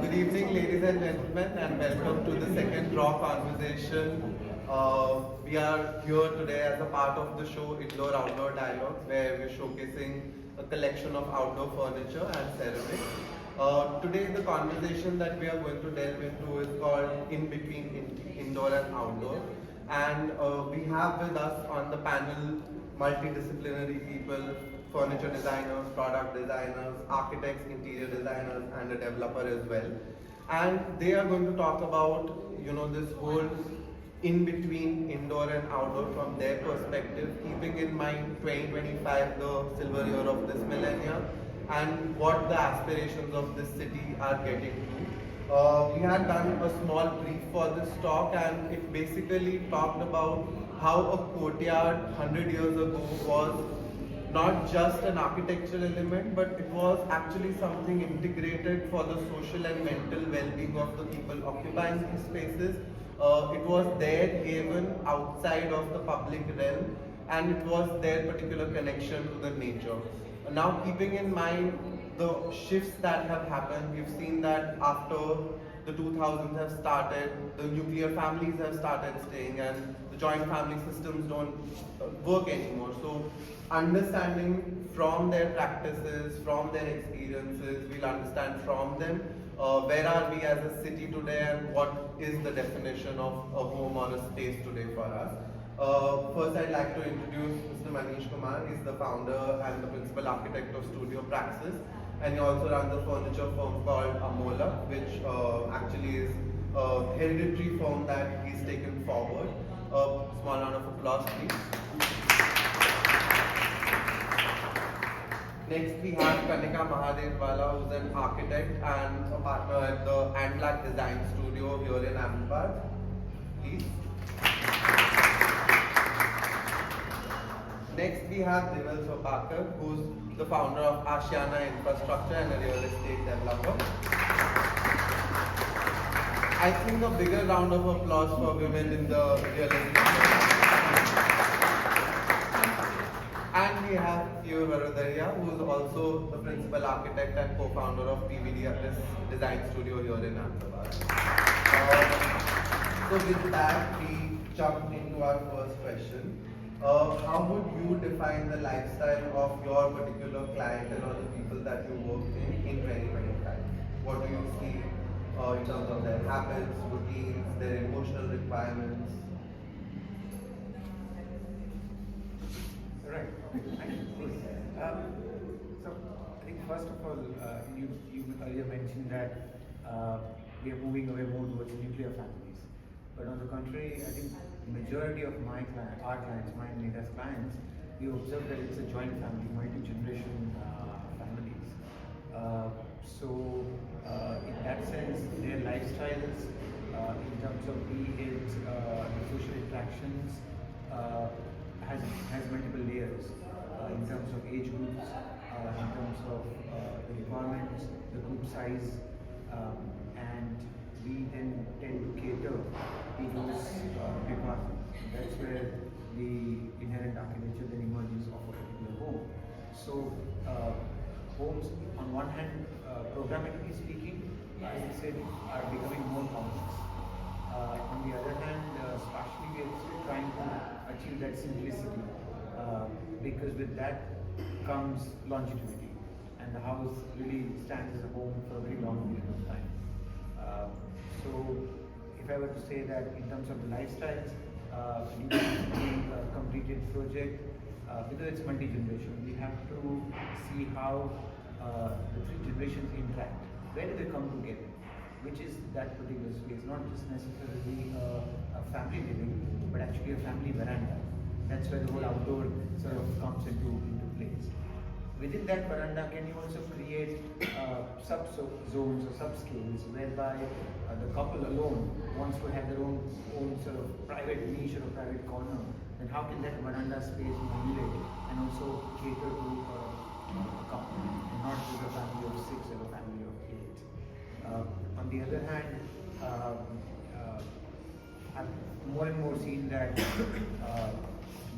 Good evening, ladies and gentlemen, and welcome to the second Raw Conversation. We are here today as a part of the show Indoor Outdoor Dialogues, where we're showcasing a collection of outdoor furniture and ceramics. Today, the conversation that we are going to delve into is called In Between Indoor and Outdoor. And we have with us on the panel multidisciplinary people, furniture designers, product designers, architects, interior designers, and a developer as well. And they are going to talk about, this whole in between indoor and outdoor from their perspective, keeping in mind 2025, the silver year of this millennium, and what the aspirations of this city are getting to. We had done a small brief for this talk, and it basically talked about how a courtyard 100 years ago was not just an architectural element, but it was actually something integrated for the social and mental well-being of the people occupying these spaces. It was their haven outside of the public realm, and it was their particular connection to the nature. Now, keeping in mind the shifts that have happened, we've seen that after the 2000s have started, the nuclear families have started staying, and the joint family systems don't work anymore. So, understanding from their practices, from their experiences, we'll understand from them where are we as a city today and what is the definition of a home or a space today for us. First, I'd like to introduce Mr. Maneeesh Kumar. He's the founder and the principal architect of Studio Praxis, and he also runs a furniture firm called Amolakh, which actually is a hereditary firm that he's taken forward. Small round of applause, please. Next, we have Kanika Mahadevwala, who's an architect and a partner at the Andblack design studio here in Ahmedabad. Please. Next, we have Deval, Sorparkar, who's the founder of Ashiana Infrastructure and a real estate developer. I think a bigger round of applause for women in the real estate. And we have Keyur, Vadodaria, who is also the principal architect and co-founder of PVDRS design studio here in Ahmedabad. So with that, we jump into our first question. How would you define the lifestyle of your particular clientele or the people that you work in 2025? What do you see in terms of their habits, routines, their emotional requirements? Right. So I think first of all, you earlier mentioned that we are moving away more towards nuclear families. But on the contrary, I think the majority of our clients, mine and Nita's clients, we observe that it's a joint family, multi-generation families. So in that sense, their lifestyles, in terms of be it social interactions, has multiple layers in terms of age groups, in terms of the requirements, the group size, and we then tend to cater to those requirements. That's where the inherent architecture then emerges of a particular home. So homes, on one hand, programmatically speaking, as I said, are becoming more complex. On the other hand, partially we are still trying to achieve that simplicity, because with that comes longevity, and the house really stands as a home for a very long period of time. So if I were to say that in terms of the lifestyles, a completed project, because it's multi-generation, we have to see how the three generations interact. Where do they come together? Which is that particular space, not just necessarily a family living, but actually a family veranda. That's where the whole outdoor sort of comes into place. Within that veranda, can you also create sub-zones or sub-scales whereby the couple alone wants to have their own sort of private niche or a private corner, then how can that veranda space modulate and also cater to a couple, and not just a family of 6 or a family of 8. On the other hand, I've more and more seen that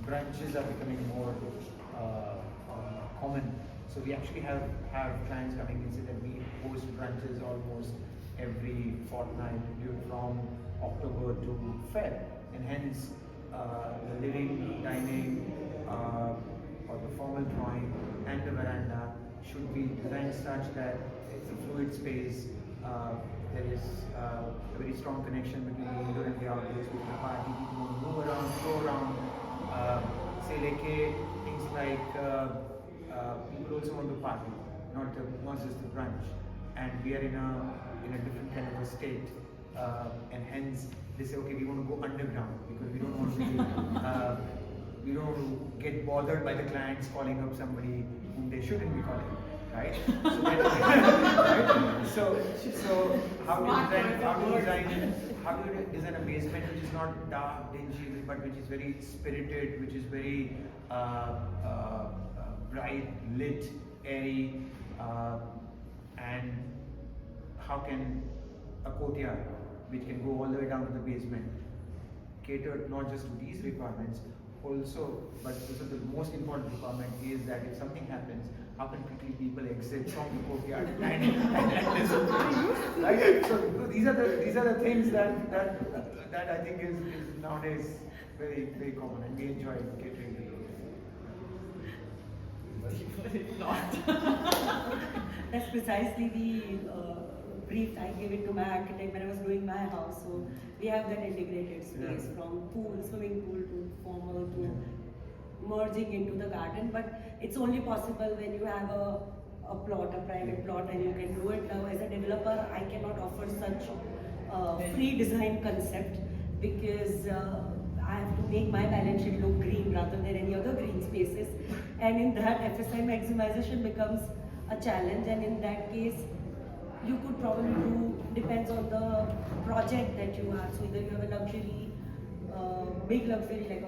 branches are becoming more common. So we actually have clients coming and say that we host brunches almost every fortnight from October to Feb, and hence the living, dining, or the formal drawing and the veranda should be designed such that it's a fluid space. There is a very strong connection between the indoor and the outdoor space. The party, people want to move around, go around. Say like things like people also want to party, not just the brunch. And we are in a different kind of a state, and hence they say, okay, we want to go underground because we don't want to be, we don't want to get bothered by the clients calling up somebody whom they shouldn't be calling, right? So, right? So how do you design a basement which is not dark, dingy, but which is very spirited, which is very bright, lit, airy, and how can a courtyard, which can go all the way down to the basement, cater not just to these requirements, also, but also the most important requirement is that if something happens, how can quickly people exit from the courtyard and listen to it, right? So these are the things that I think is nowadays very very common, and we enjoy catering to those. That's precisely the brief I gave it to my architect when I was doing my house. So we have that integrated space from pool, swimming pool to formal to merging into the garden. But it's only possible when you have a plot, a private plot, and you can do it. Now as a developer, I cannot offer such free design concept because I have to make my balance sheet look green rather than any other green spaces. And in that, FSI maximization becomes a challenge, and in that case, you could probably do, depends on the project that you have. So either you have a luxury, big luxury like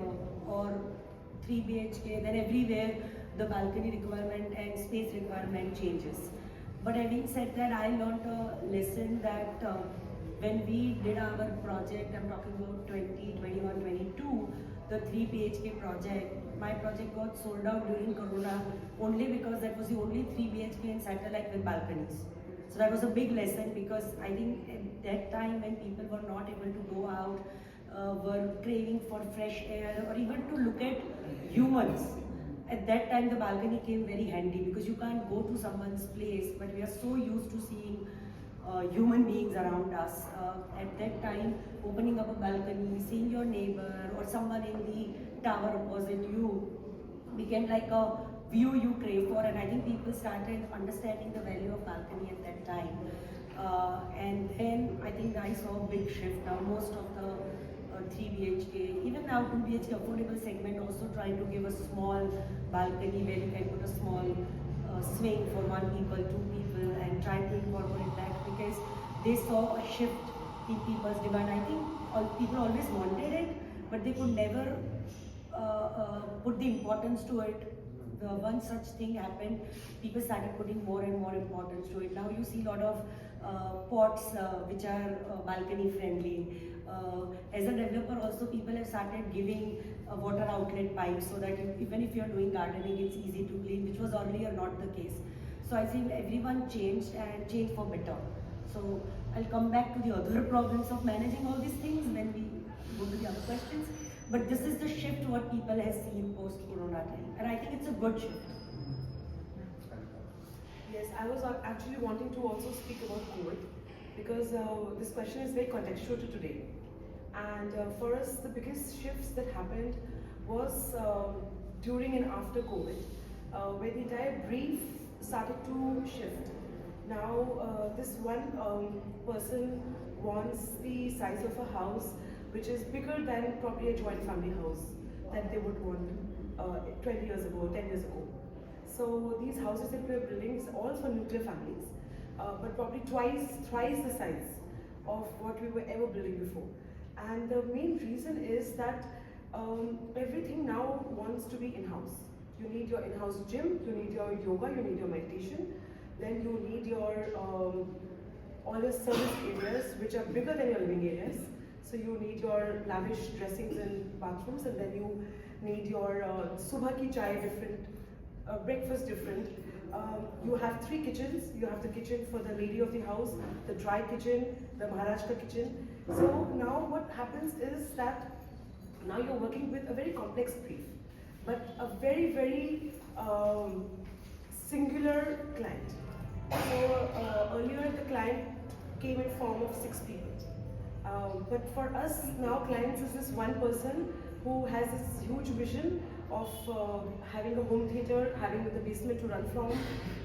or 3 BHK, then everywhere the balcony requirement and space requirement changes. But having said that, I learned a lesson that when we did our project, I'm talking about 2021, 22, the 3 BHK project, my project got sold out during Corona only because that was the only 3 BHK in satellite with balconies. So that was a big lesson because I think at that time when people were not able to go out, were craving for fresh air or even to look at humans. At that time the balcony came very handy because you can't go to someone's place, but we are so used to seeing human beings around us. At that time, opening up a balcony, seeing your neighbor or someone in the tower opposite you became like a view you crave for, and I think people started understanding the value of balcony at that time. And then I think I saw a big shift. Now most of the 3 BHK, even now 2 BHK affordable segment also trying to give a small balcony where you can put a small swing for 1 people, 2 people, and try to incorporate that because they saw a shift in people's demand. I think people always wanted it, but they could never put the importance to it. Once such thing happened, people started putting more and more importance to it. Now you see a lot of pots which are balcony friendly. As a developer also, people have started giving water outlet pipes so that even if you are doing gardening, it's easy to clean, which was earlier not the case. So I think everyone changed and changed for better. So I'll come back to the other problems of managing all these things when we go to the other questions. But this is the shift what people have seen post-Corona time, and I think it's a good shift. Yes, I was actually wanting to also speak about COVID because this question is very contextual to today. And for us, the biggest shifts that happened was during and after COVID, where the entire brief started to shift. Now, this one person wants the size of a house which is bigger than probably a joint family house that they would want 20 years ago, 10 years ago. So these houses that we are building is all for nuclear families, but probably thrice the size of what we were ever building before. And the main reason is that everything now wants to be in-house. You need your in-house gym, you need your yoga, you need your meditation, then you need your all your service areas which are bigger than your living areas. So you need your lavish dressings and bathrooms, and then you need your subah ki chai different, breakfast different, you have 3 kitchens. You have the kitchen for the lady of the house, the dry kitchen, the Maharashtra kitchen. So now what happens is that now you're working with a very complex brief, but a very, very singular client. So earlier the client came in form of 6 people. But for us now, clients is this one person who has this huge vision of having a home theatre, having the basement to run from,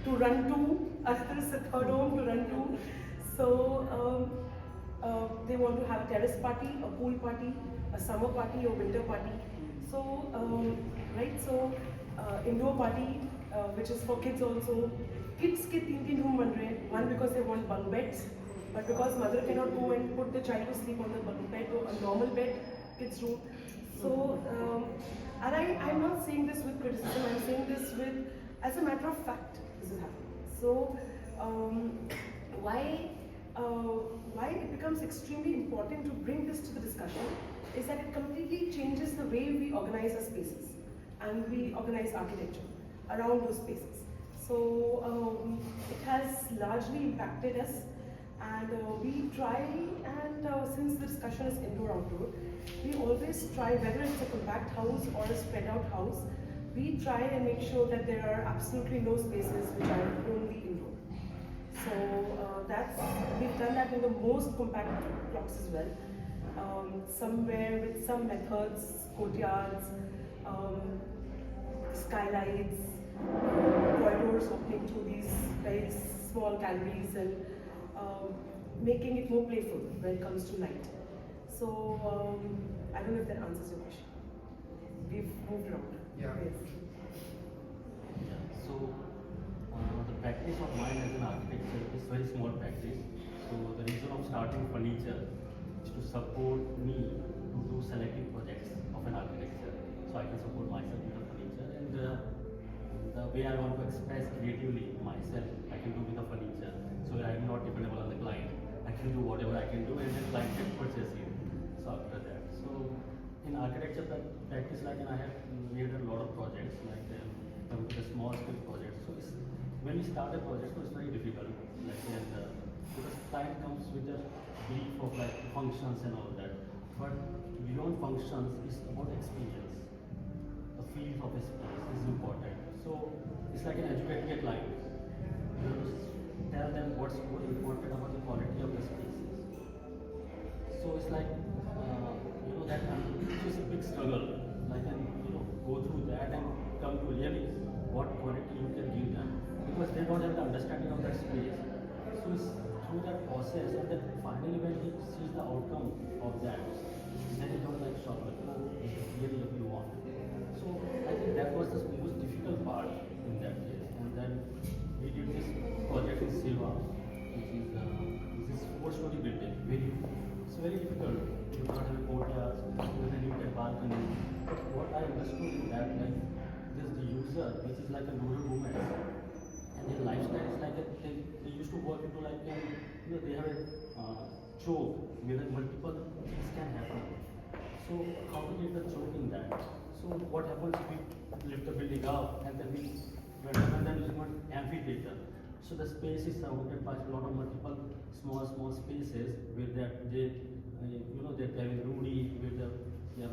to run to, after a third home to run to. So they want to have a terrace party, a pool party, a summer party or winter party. So, indoor party, which is for kids also. Kids के 3 room बन रहे हैं. One because they want bunk beds, but because mother cannot go and put the child to sleep on the bunk bed or a normal bed, kids room. So, and I'm not saying this with criticism. I'm saying this with, as a matter of fact, this is happening. So, why it becomes extremely important to bring this to the discussion is that it completely changes the way we organize our spaces and we organize architecture around those spaces. So it has largely impacted us, and we try, and since the discussion is indoor-outdoor, we always try, whether it's a compact house or a spread out house, we try and make sure that there are absolutely no spaces which are only indoor. So we've done that in the most compact blocks as well. Somewhere with some methods, courtyards, skylights, corridors opening through these very small galleries, and making it more playful when it comes to light. So I don't know if that answers your question. We've moved around. Yeah. Yes. So the practice of mine as an architecture is very small practice. So the reason of starting furniture is to support me to do selective projects of an architecture. So I can support myself with the furniture, and the way I want to express creatively myself, I can do with the furniture. So I'm not dependable on the client. I can do whatever I can do, and then client can purchase it. So after that, so in architecture practice, like, and I have made a lot of projects, like the small scale projects. So when we start a project, so it's very difficult, like, and because client comes with a brief of like functions and all that. But beyond functions is about experience. The feel of a space is important. So it's like an educating a client. You have to tell them what's more important about the quality of the spaces. So it's like that it's a big struggle. Like, and go through that and come to really what quality you can give them, because they don't have the understanding of that space. So it's through that process, and then finally when he sees the outcome of that, then he don't like shock, like, oh, this is really what you want. So I think that was the most difficult part in that case. And then we did this project in Seva, which is 4-story building. It's very difficult. You can't have a courtyard, then you get balcony. But what I understood in that, like, there's the user, which is like a rural woman, and their lifestyle is like they used to work into like they have a choke where multiple things can happen. So how to get the choke in that? So what happens if we lift the building up and then we use one amphitheater? So the space is surrounded by a lot of multiple small spaces where they're having rudi with the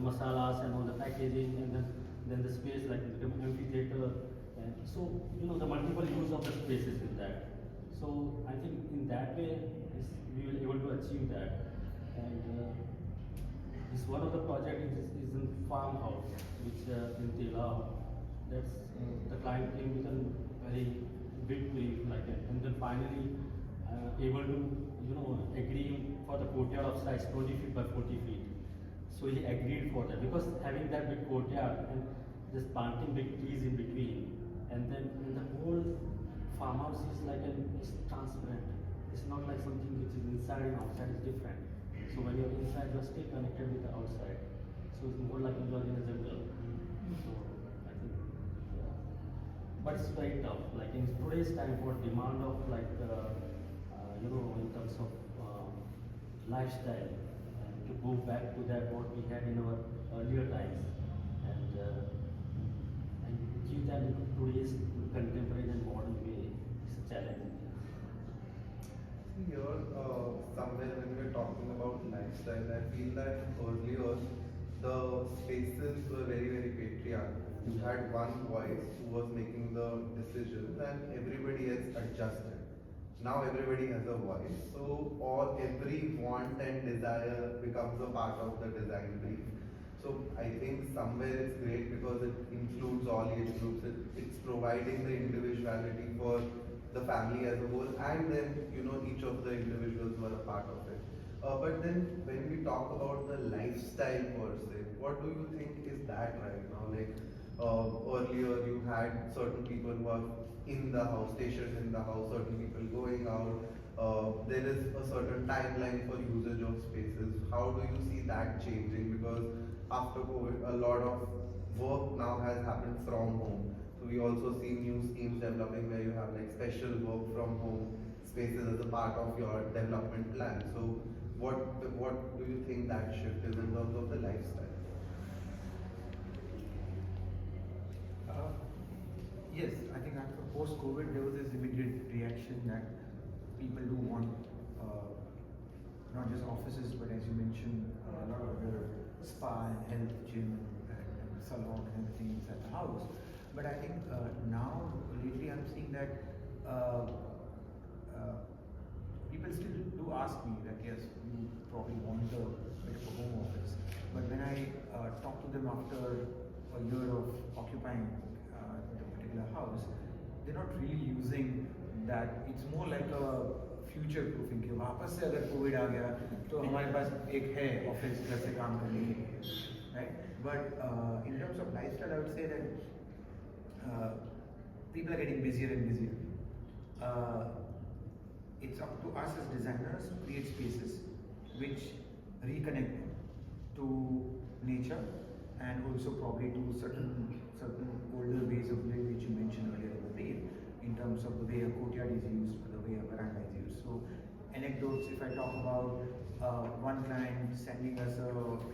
masalas and all the packaging, and then the space like become amphitheater, and so the multiple use of the spaces in that. So I think in that way we will able to achieve that. And this one of the project is in farmhouse, which in Deval. That's the client came with a very big brief like that, and then finally able to agree for the courtyard of size 20 feet by 40 feet. So he agreed for that, because having that big courtyard and just planting big trees in between, and then the whole farmhouse is like it's transparent. It's not like something which is inside and outside is different. So when you're inside, you're still connected with the outside. So it's more like you're in a jungle. So I think, yeah. But it's very tough. Like in today's time, for demand of like in terms of lifestyle, and to go back to that what we had in our earlier times, and give that into today's contemporary and modern way is a challenge. Here, somewhere when we're talking about lifestyle, I feel that earlier the spaces were very, very patriarchal. You had one voice who was making the decisions and everybody else adjusted. Now everybody has a voice, so every want and desire becomes a part of the design brief. So I think somewhere it's great because it includes all age groups. It's providing the individuality for the family as a whole, and then each of the individuals were a part of it. But then when we talk about the lifestyle per se, what do you think is that right now? Like earlier you had certain people who are in the house, stationed in the house, certain people going out. There is a certain timeline for usage of spaces. How do you see that changing? Because after COVID, a lot of work now has happened from home. So we also see new schemes developing where you have like special work from home spaces as a part of your development plan. So what do you think that shift is in terms of the lifestyle? Yes, I think after post-COVID there was this immediate reaction that people do want not just offices but as you mentioned a lot of the spa and health gym and salon and everything inside the house. But I think now lately I'm seeing that people still do ask me that yes, you probably want a bit of a home office. But when I talk to them after a year of occupying the particular house, they're not really using that. It's more like a future proofing कि वापस से अगर Covid आ गया तो हमारे पास एक है office घर से काम करने के लिए, right? But in terms of lifestyle, I would say that people are getting busier and busier. It's up to us as designers to create spaces which reconnect them to nature and also probably to certain older ways of living which you mentioned earlier in the brief, in terms of the way a courtyard is used, the way a veranda is used. So anecdotes, if I talk about one client sending us a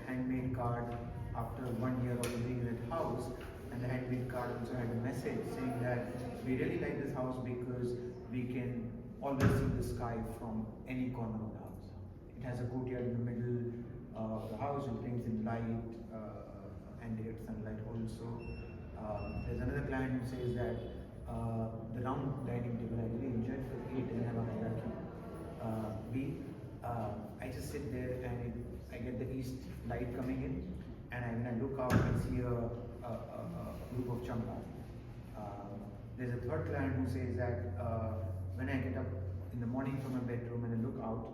handmade card after 1 year of living in that house, and the handmade card also had a message saying that we really like this house because we can always see the sky from any corner of the house. It has a courtyard in the middle of the house, it brings in light and direct sunlight also. There's another client who says that the round dining table I really enjoyed because A, it doesn't have a hierarchy. B, I just sit there and I get the east light coming in, and when I look out I see a group of champa. There's a third client who says that when I get up in the morning from my bedroom and I look out,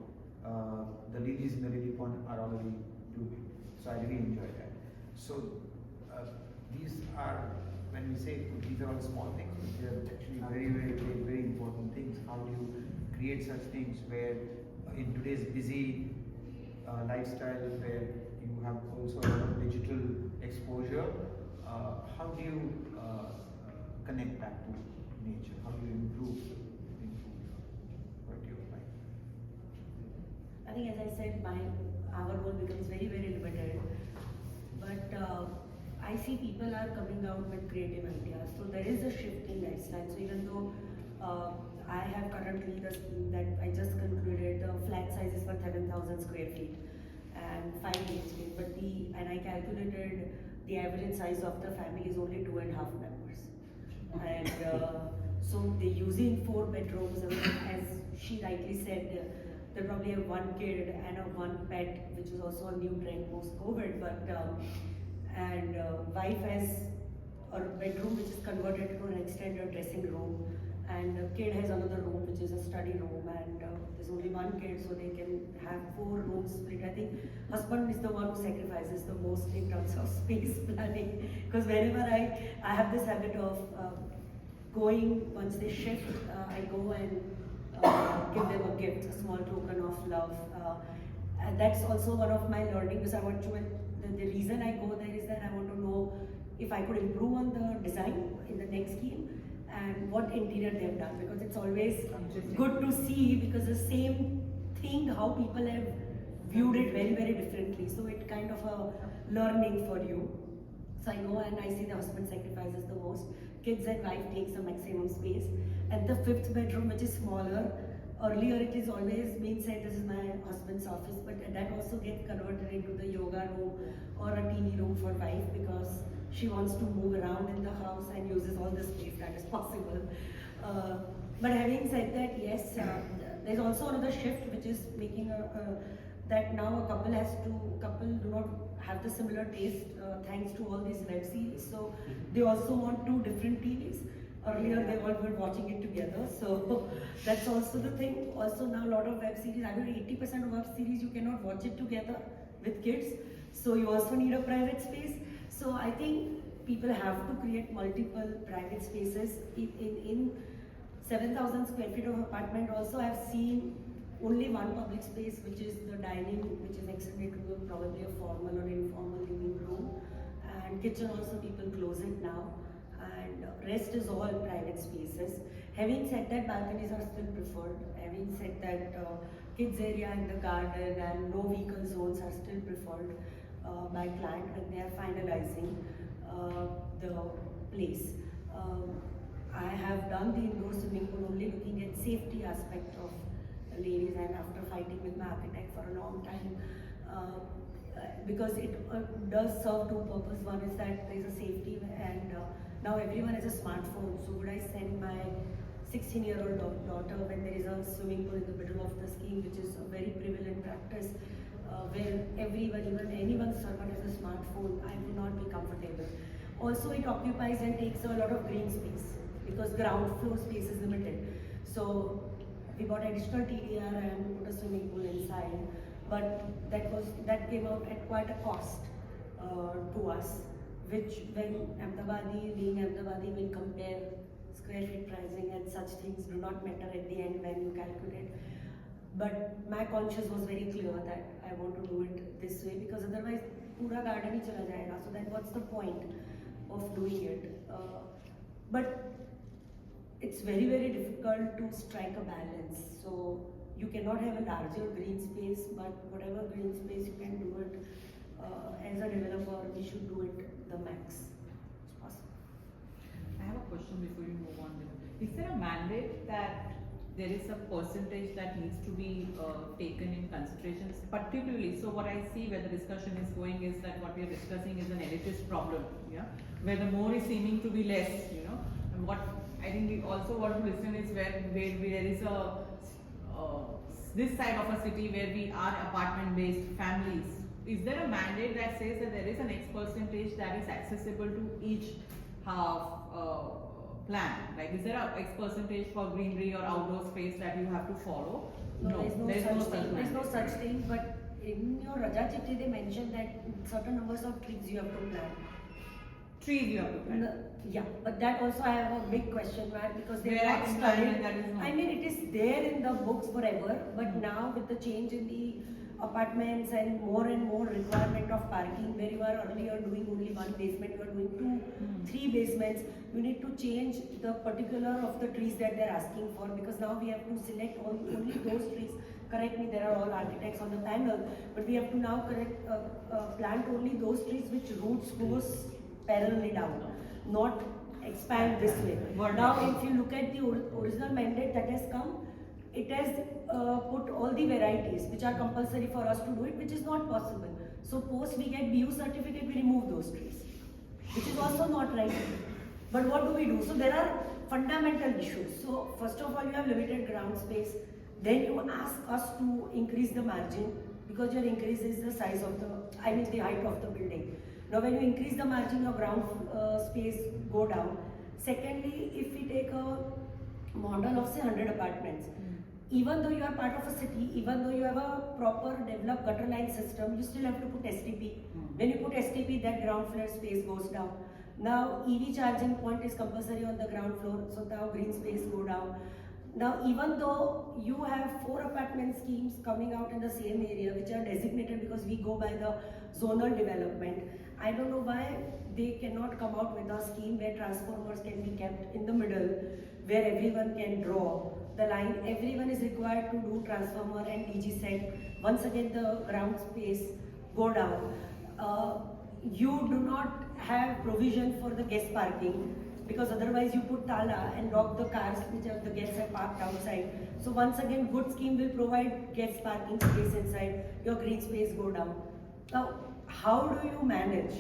the lilies in the lily pond are already blooming. So I really enjoy that. So these are, when we say these are all small things, they are actually very, very, very, very important things. How do you create such things where in today's busy lifestyle where you have also a lot of digital exposure, how do you connect back to nature? How do you improve quality of life? I think, as I said, our role becomes very, very limited. But I see people are coming out with creative ideas. So there is a shift in lifestyle. So even though I have currently the scheme that I just concluded, the flat size is for 7,000 square feet and 5 BHK. But I calculated the average size of the family is only 2.5 members. And so they're using 4 bedrooms. As she rightly said, they probably have 1 kid and one pet, which is also a new trend post-COVID. But and wife has a bedroom which is converted to an extended dressing room, and the kid has another room which is a study room, and there's only 1 kid, so they can have 4 rooms split. I think husband is the one who sacrifices the most in terms of space planning, because whenever I have this habit of going, once they shift, I go and give them a gift, a small token of love. And that's also one of my learning, because I want to, the reason I go there is that I want to know if I could improve on the design in the next scheme and what interior they've done, because it's always good to see, because the same thing, how people have viewed it very, very differently. So it kind of a learning for you. So I go and I see the husband sacrifices the most. kids and wife takes the maximum space. And the fifth bedroom, which is smaller, earlier it is always been said this is my husband's office, but that also gets converted into the yoga room or a TV room for wife because she wants to move around in the house and uses all the space that is possible. But having said that, yes, there's also another shift which is making that now a couple do not have the similar taste thanks to all these web series. So they also want two different TVs. Earlier they all were watching it together, so that's also the thing. Also now a lot of web series, I mean 80% of web series you cannot watch it together with kids, so you also need a private space. So I think people have to create multiple private spaces. In 7,000 square feet of apartment also I've seen only one public space, which is the dining, which is extended to probably a formal or informal living room, and kitchen also people close it now. And rest is all private spaces. Having said that, balconies are still preferred. Having said that, kids area in the garden and no vehicle zones are still preferred by client when they are finalizing the place. I have done the indoor swimming pool only looking at safety aspect of ladies, and after fighting with my architect for a long time, because it does serve two purposes. One is that there is a safety, and now everyone has a smartphone. So would I send my 16-year-old daughter when there is a swimming pool in the middle of the scheme, which is a very prevalent practice, where everyone, even anyone's servant has a smartphone? I would not be comfortable. Also, it occupies and takes a lot of green space because ground floor space is limited. So we bought additional TDR and put a swimming pool inside, but that came out at quite a cost to us, which when Ahmedabadi, being Ahmedabadi, will compare square feet pricing and such things do not matter at the end when you calculate. But my conscience was very clear that I want to do it this way because otherwise pura garden hi chala jayega. So then what's the point of doing it? But it's very, very difficult to strike a balance. So you cannot have a larger green space, but whatever green space you can do it. As a developer, we should do it the max. It's possible. I have a question before you move on. Is there a mandate that there is a percentage that needs to be taken in consideration, particularly? So what I see where the discussion is going is that what we are discussing is an elitist problem, yeah, where the more is seeming to be less, you know. And what I think we also want to listen is where there is a this side of a city where we are apartment-based families. Is there a mandate that says that there is an X percentage that is accessible to each plan? Like, is there a X percentage for greenery or outdoor space that you have to follow? No, there's no such thing. But in your Raja Chitti, they mentioned that certain numbers of trees you have to plant. Trees you have to plant. Yeah, but that also I have a big question mark because they Where are not in studied. that is not. I mean, it is there in the books forever, but now with the change in the apartments and more requirement of parking, where you are earlier doing only one basement, you are doing three basements, you need to change the particular of the trees that they are asking for, because now we have to select only those trees. Correct me, there are all architects on the panel, but we have to now plant only those trees which roots goes parallelly down, not expand this way. Now if you look at the original mandate that has come, it has put all the varieties which are compulsory for us to do it, which is not possible. So post we get BU certificate, we remove those trees, which is also not right. But what do we do? So there are fundamental issues. So first of all, you have limited ground space. Then you ask us to increase the margin because your increase is the size of the height of the building. Now when you increase the margin, your ground space go down. Secondly, if we take a model of say 100 apartments, even though you are part of a city, even though you have a proper developed gutter line system, you still have to put STP. When you put STP, that ground floor space goes down. Now EV charging point is compulsory on the ground floor, so now green space go down. Now even though you have 4 apartment schemes coming out in the same area which are designated because we go by the zonal development, I don't know why they cannot come out with a scheme where transformers can be kept in the middle, where everyone can draw the line. Everyone is required to do transformer and DG set. Once again the ground space go down. You do not have provision for the guest parking because otherwise you put tala and lock the cars which are the guests have parked outside. So once again, good scheme will provide guest parking space inside, your green space go down. Now, how do you manage?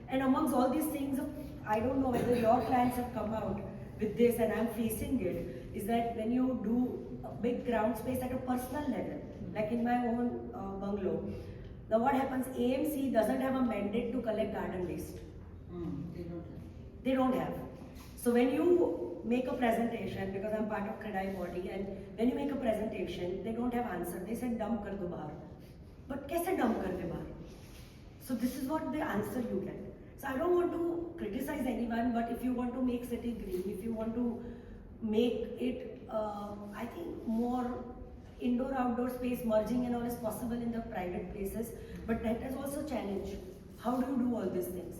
And amongst all these things, I don't know whether your clients have come out with this, and I'm facing it, is that when you do a big ground space at a personal level, like in my own bungalow, now what happens, AMC doesn't have a mandate to collect garden waste. They don't have. So when you make a presentation, because I'm part of Kadai body, and when you make a presentation, they don't have answer. They said dump kar do bahar. But kaise dump kar de bahar? So this is what the answer you get. So I don't want to criticize anyone, but if you want to make city green, if you want to make it, I think more indoor-outdoor space merging and all is possible in the private places, but that is also challenge. How do you do all these things?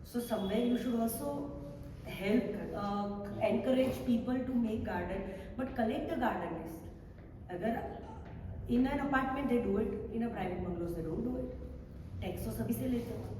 So somewhere you should also help encourage people to make garden, but collect the garden waste. Agar in an apartment they do it, in a private bungalows they don't do it. Tax to sabhi se lete ho.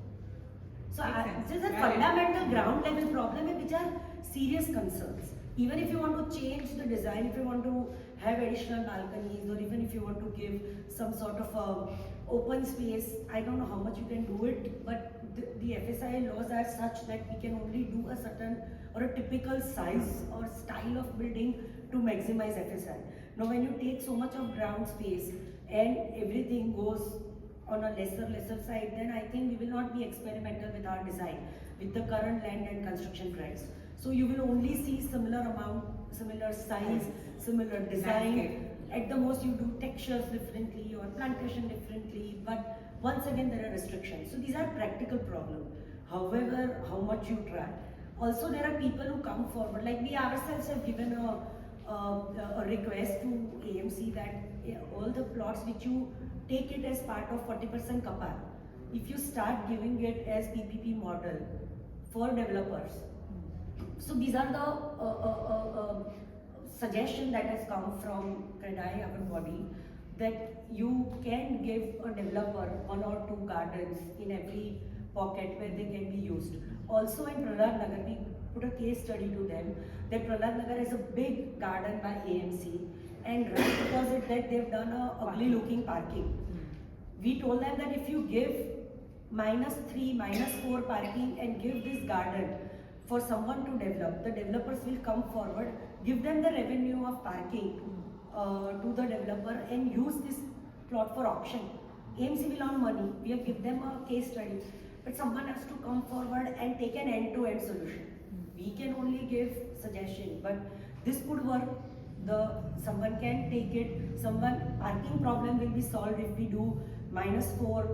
So this is a fundamental ground level problem which are serious concerns. Even if you want to change the design, if you want to have additional balconies, or even if you want to give some sort of open space, I don't know how much you can do it, but the FSI laws are such that we can only do a certain or a typical size or style of building to maximize FSI. Now when you take so much of ground space and everything goes on a lesser side, then I think we will not be experimental with our design with the current land and construction price. So you will only see similar amount, similar size, similar design. At the most you do textures differently or plantation differently, but once again there are restrictions. So these are practical problems. However, how much you try. Also there are people who come forward, like we ourselves have given a request to AMC that all the plots which you take it as part of 40% kapar, if you start giving it as PPP model for developers. So these are the suggestion that has come from Kadai, our body, that you can give a developer 1 or 2 gardens in every pocket where they can be used. Also in Prahlad Nagar, we put a case study to them that Prahlad Nagar is a big garden by AMC, and right opposite that they've done a ugly looking parking. We told them that if you give -3, -4 parking and give this garden for someone to develop, the developers will come forward, give them the revenue of parking to the developer and use this plot for auction. AMC will earn money. We have given them a case study, but someone has to come forward and take an end-to-end solution. We can only give suggestion, but this could work. Someone can take it. Someone parking problem will be solved if we do -4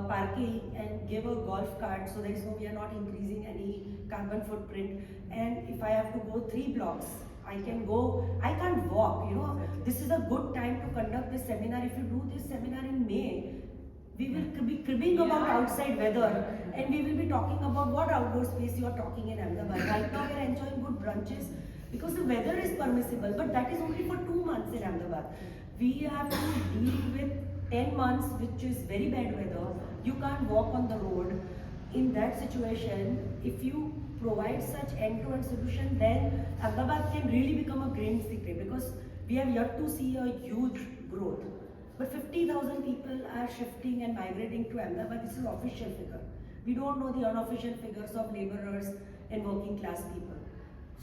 parking and give a golf cart, so there is no, we are not increasing any carbon footprint. And if I have to go 3 blocks, I can't walk, you know. This is a good time to conduct this seminar. If you do this seminar in May, we will be cribbing about outside weather, and we will be talking about what outdoor space you are talking in Ahmedabad. Right now we are enjoying good brunches because the weather is permissible, but that is only for 2 months in Ahmedabad. We have to deal with 10 months which is very bad weather. You can't walk on the road. In that situation, if you provide such end-to-end solution, then Ahmedabad can really become a green city, because we have yet to see a huge growth. But 50,000 people are shifting and migrating to Ahmedabad. This is official figure. We don't know the unofficial figures of laborers and working class people.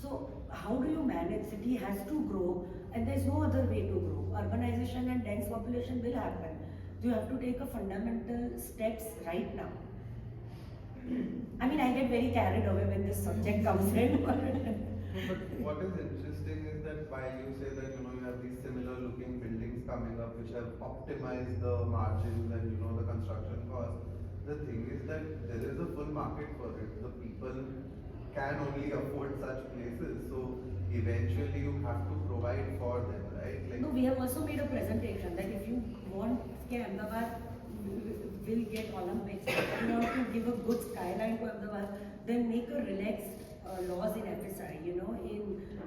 So how do you manage? City has to grow, and there is no other way to grow. Urbanization and dense population will happen. You have to take a fundamental steps right now. I mean, I get very carried away when this subject comes in. But what is interesting is that while you say that you have these similar looking buildings coming up which have optimized the margins and the construction costs, the thing is that there is a full market for it. The people can only afford such places, so eventually you have to provide for them, right? Like, no, we have also made a presentation that if you want Ahmedabad will get Olympics, if you want to give a good skyline to Ahmedabad, then make a relaxed laws in FSI. In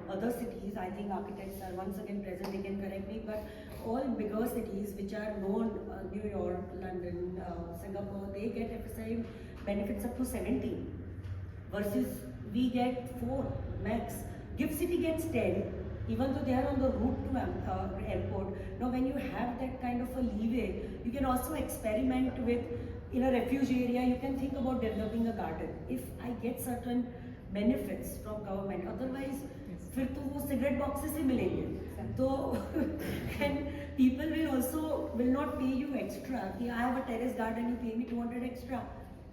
other cities, I think architects are once again present, they can correct me, but all bigger cities which are known, New York, London, Singapore, they get FSI benefits up to 17, versus we get 4 max. Gift City gets 10, even though they are on the route to airport. Now when you have that kind of a leeway, you can also experiment with, in a refuge area, you can think about developing a garden. If I get certain benefits from government, otherwise फिर तो वो cigarette boxes ही मिलेंगे. तो and people will not pay you extra. कि I have a terrace garden, you pay me 200 extra.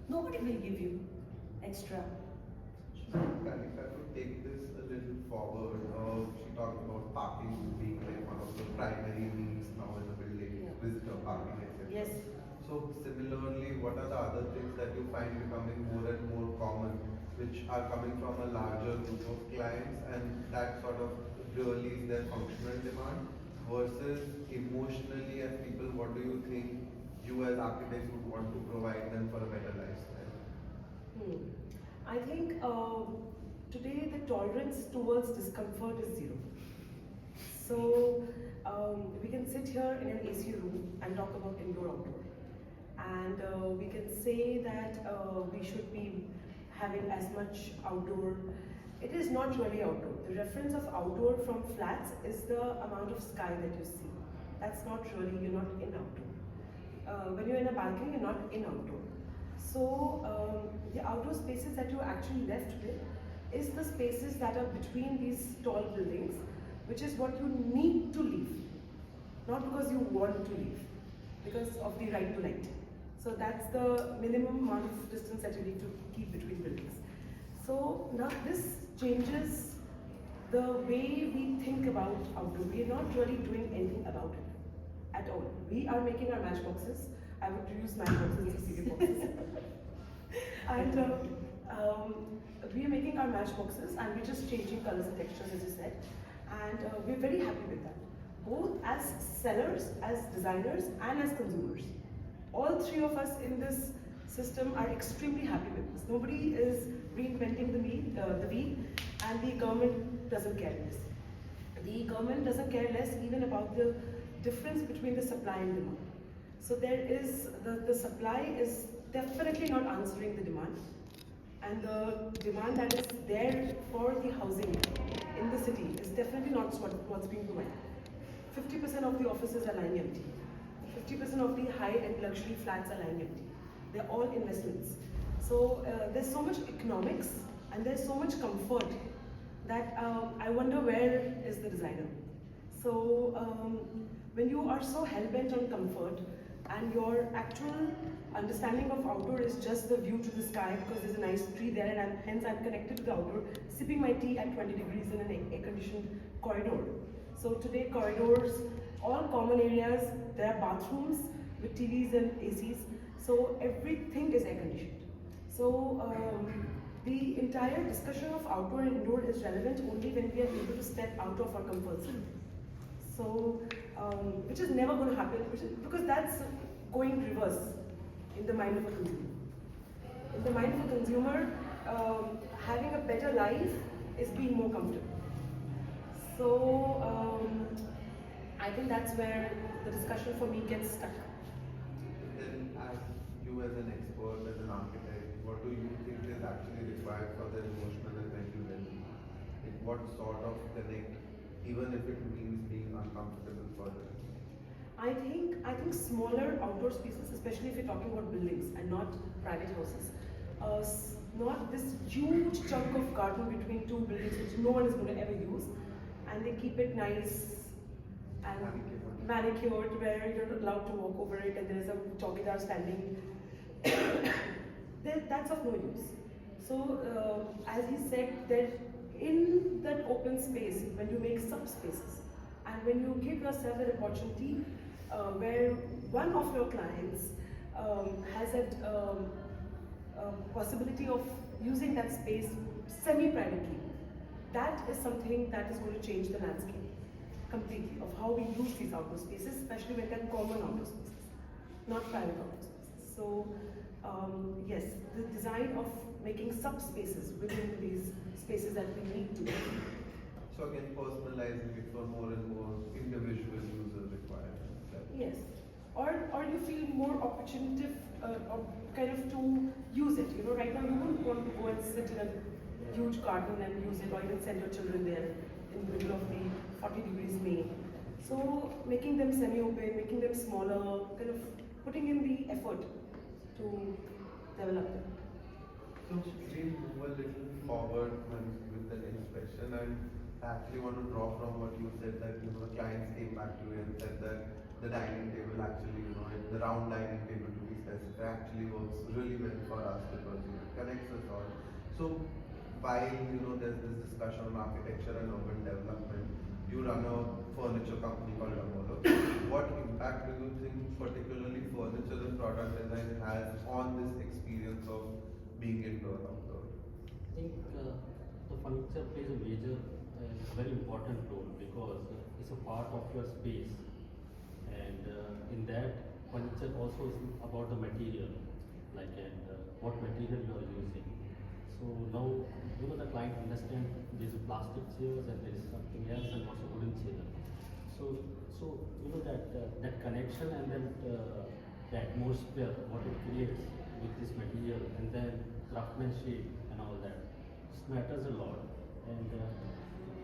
Nobody will give you extra. Kanika, to take this a little forward, she talked about parking being like one of the primary needs now in the building, visitor parking, etc. Yes. So similarly, what are the other things that you find becoming more and more common, which are coming from a larger group of clients, and that sort of really is their functional demand versus emotionally as people, what do you think you as architects would want to provide them for a better lifestyle? I think today the tolerance towards discomfort is 0. So we can sit here in an AC room and talk about indoor-outdoor. And we can say that we should be having as much outdoor. It is not really outdoor. The reference of outdoor from flats is the amount of sky that you see. That's not really, you're not in outdoor. When you're in a balcony, you're not in outdoor. So the outdoor spaces that you're actually left with is the spaces that are between these tall buildings, which is what you need to leave. Not because you want to leave, because of the right to light. So that's the minimum amount of distance that you need to keep between buildings. So now this changes the way we think about outdoor. We are not really doing anything about it at all. We are making our matchboxes. I would use matchboxes as cigarette boxes. And we are making our matchboxes and we're just changing colors and textures, as you said. And we're very happy with that, both as sellers, as designers, and as consumers. All 3 of us in this system are extremely happy with this. Nobody is reinventing the wheel, and the government doesn't care less. The government doesn't care less even about the difference between the supply and demand. So there is, the supply is definitely not answering the demand, and the demand that is there for the housing in the city is definitely not what's being provided. 50% of the offices are lying empty. 50% of the high-end luxury flats are lying empty. They're all investments. So there's so much economics and there's so much comfort that I wonder where is the designer. So when you are so hell-bent on comfort and your actual understanding of outdoor is just the view to the sky because there's a nice tree there and hence I'm connected to the outdoor, sipping my tea at 20 degrees in an air-conditioned corridor. So today corridors, all common areas, there are bathrooms with TVs and ACs, so everything is air-conditioned. So the entire discussion of outdoor and indoor is relevant only when we are able to step out of our comfort zone. So, which is never going to happen, because that's going reverse in the mind of a consumer. In the mind of a consumer, having a better life is being more comfortable. So, I think that's where the discussion for me gets stuck. Then, as you as an expert, as an architect, what do you think is actually required for their emotional and mental well-being? Like what sort of connect, even if it means being uncomfortable for them? I think smaller outdoor spaces, especially if you're talking about buildings and not private houses, not this huge chunk of garden between 2 buildings which no one is going to ever use, and they keep it nice and manicured where you're not allowed to walk over it and there is a chowkidar standing. That's of no use. So as he said, that in that open space, when you make subspaces and when you give yourself an opportunity where one of your clients has a possibility of using that space semi-privately, that is something that is going to change the landscape completely of how we use these outdoor spaces, especially when they're common outdoor spaces, not private outdoor spaces. So yes, the design of making subspaces within these spaces that we need to. So again, personalizing it for more and more individual user requirements. Yes, or you feel more opportunity kind of to use it. You know, right now you wouldn't want to go and sit in a huge garden and use it, or even send your children there in the middle of the 40 degrees May. So making them semi-open, making them smaller, kind of putting in the effort to develop them. So we'll move a little forward with the next question, and I actually want to draw from what you said, that the clients came back to you and said that the dining table actually, the round dining table to be specific, actually works really well for us because it connects us all. So while there's this discussion on architecture and urban development, you run a furniture company called Amolakh. What impact do you think particularly furniture and product design has on this experience of being indoor outdoor? I think the furniture plays a major, very important role because it's a part of your space, and in that furniture also is about the material, like what material you are using. So now the client understands there is plastic chairs and there is something else and what's a wooden chair. So that connection and then the atmosphere what it creates with this material and then craftsmanship and all that, this matters a lot. And